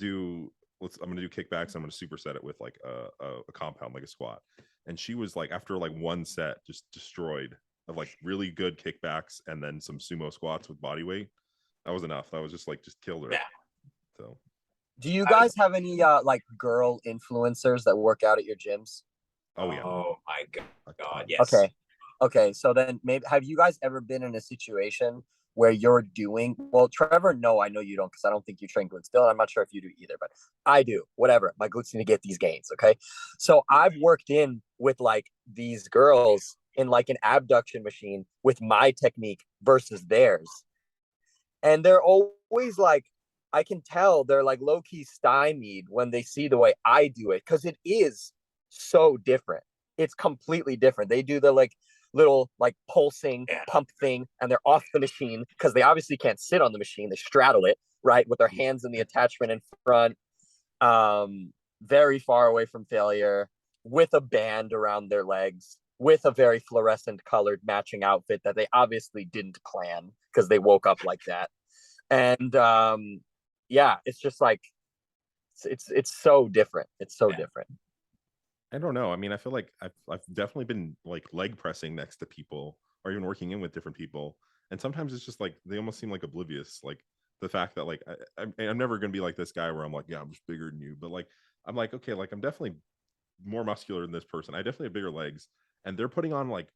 [SPEAKER 1] do kickbacks. I'm gonna superset it with like a compound, like a squat. And she was like, after like 1 set, just destroyed of like really good kickbacks and then some sumo squats with body weight. That was enough. That was just like just killed her.
[SPEAKER 2] Yeah.
[SPEAKER 1] So
[SPEAKER 3] Do you guys have any like girl influencers that work out at your gyms?
[SPEAKER 1] oh yeah.
[SPEAKER 2] Oh my
[SPEAKER 1] A
[SPEAKER 2] God.
[SPEAKER 1] ton.
[SPEAKER 2] Yes.
[SPEAKER 3] Okay. So then maybe have you guys ever been in a situation where you're doing well, Trevor? No, I know you don't because I don't think you train glutes still. I'm not sure if you do either, but I do. Whatever. My glutes need to get these gains. Okay. So I've worked in with like these girls in like an abduction machine with my technique versus theirs. And they're always like, I can tell they're like low-key stymied when they see the way I do it because it is so different. It's completely different. They do the like little like pulsing pump thing and they're off the machine because they obviously can't sit on the machine. They straddle it, right, with their hands in the attachment in front, very far away from failure, with a band around their legs, with a very fluorescent colored matching outfit that they obviously didn't plan because they woke up like that. And yeah, it's just like It's so different. It's so
[SPEAKER 2] Yeah.
[SPEAKER 3] different.
[SPEAKER 1] I don't know. I mean, I feel like I've definitely been like leg pressing next to people or even working in with different people. And sometimes it's just like they almost seem like oblivious. Like the fact that like I'm never gonna be like this guy where I'm like, yeah, I'm just bigger than you. But like I'm like, okay, like I'm definitely more muscular than this person. I definitely have bigger legs. And they're putting on like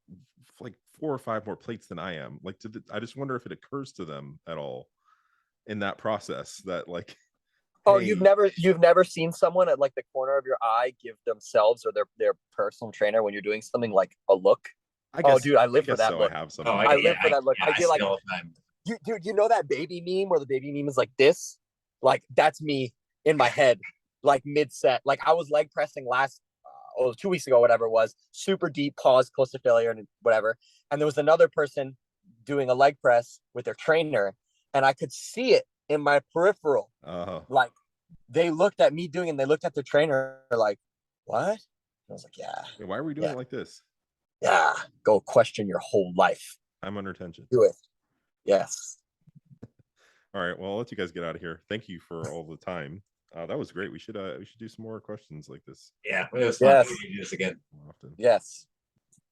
[SPEAKER 1] 4 or 5 more plates than I am. Like I just wonder if it occurs to them at all in that process that like
[SPEAKER 3] Oh,
[SPEAKER 1] hey,
[SPEAKER 3] you've never seen someone at like the corner of your eye give themselves or their personal trainer when you're doing something like a look?
[SPEAKER 1] I
[SPEAKER 3] Oh,
[SPEAKER 1] guess
[SPEAKER 3] dude, I live for
[SPEAKER 1] guess
[SPEAKER 3] that
[SPEAKER 1] so.
[SPEAKER 3] look.
[SPEAKER 1] I have some.
[SPEAKER 2] Oh,
[SPEAKER 3] I live for that look. I
[SPEAKER 2] I
[SPEAKER 3] feel
[SPEAKER 2] see
[SPEAKER 3] like
[SPEAKER 2] all the time.
[SPEAKER 3] dude, you know that baby meme where the baby meme is like this? Like that's me in my head, like mid set. Like I was leg pressing last 2 weeks ago, whatever it was, super deep pause, close to failure, and whatever. And there was another person doing a leg press with their trainer, and I could see it in my peripheral. Like they looked at me doing it and they looked at the trainer like, what? And I was like, yeah.
[SPEAKER 1] Why are we doing it like this?
[SPEAKER 3] Yeah. Go question your whole life.
[SPEAKER 1] I'm under tension.
[SPEAKER 3] Do it. Yes.
[SPEAKER 1] All right. Well, I'll let you guys get out of here. Thank you for all the time. That was great. We should do some more questions like this
[SPEAKER 2] Yeah, it was fun.
[SPEAKER 3] Yes.
[SPEAKER 2] We can do this again.
[SPEAKER 1] more often.
[SPEAKER 3] Yes.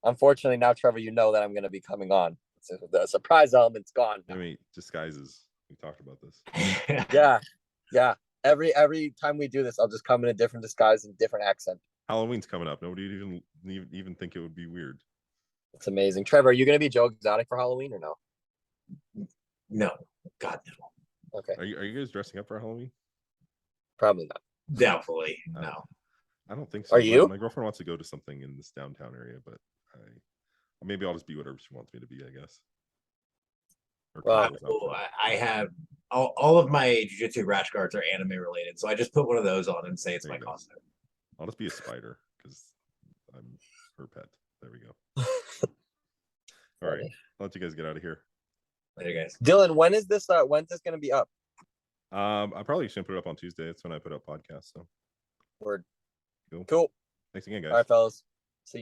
[SPEAKER 3] Unfortunately, now Trevor, you know that I'm going to be coming on. So the surprise element's gone.
[SPEAKER 1] I mean, disguises. We talked about this.
[SPEAKER 3] Yeah. Yeah. Every time we do this, I'll just come in a different disguise and different accent.
[SPEAKER 1] Halloween's coming up. Nobody would even think it would be weird.
[SPEAKER 3] It's amazing. Trevor, are you going to be Joe Exotic for Halloween or no?
[SPEAKER 2] No, God no.
[SPEAKER 3] Okay.
[SPEAKER 1] Are you guys dressing up for Halloween?
[SPEAKER 3] Probably not.
[SPEAKER 2] Doubtfully, no.
[SPEAKER 1] I don't think so.
[SPEAKER 3] Are you?
[SPEAKER 1] My girlfriend wants to go to something in this downtown area, but maybe I'll just be whatever she wants me to be, I guess. Or
[SPEAKER 3] Well,
[SPEAKER 1] Carla's outfit.
[SPEAKER 2] I have all of my jiu-jitsu rash guards are anime related, so I just put one of those on and say it's
[SPEAKER 1] There
[SPEAKER 2] my
[SPEAKER 1] you go.
[SPEAKER 2] costume.
[SPEAKER 1] I'll just be a spider because I'm her pet. There we go. All right. I'll let you guys get out of here.
[SPEAKER 2] Later, guys.
[SPEAKER 3] Dylan, when's this going to be up?
[SPEAKER 1] I probably shouldn't put it up on Tuesday. That's when I put up podcasts. So
[SPEAKER 3] Word.
[SPEAKER 1] cool.
[SPEAKER 3] Cool.
[SPEAKER 1] Thanks again, guys.
[SPEAKER 3] All right, fellas.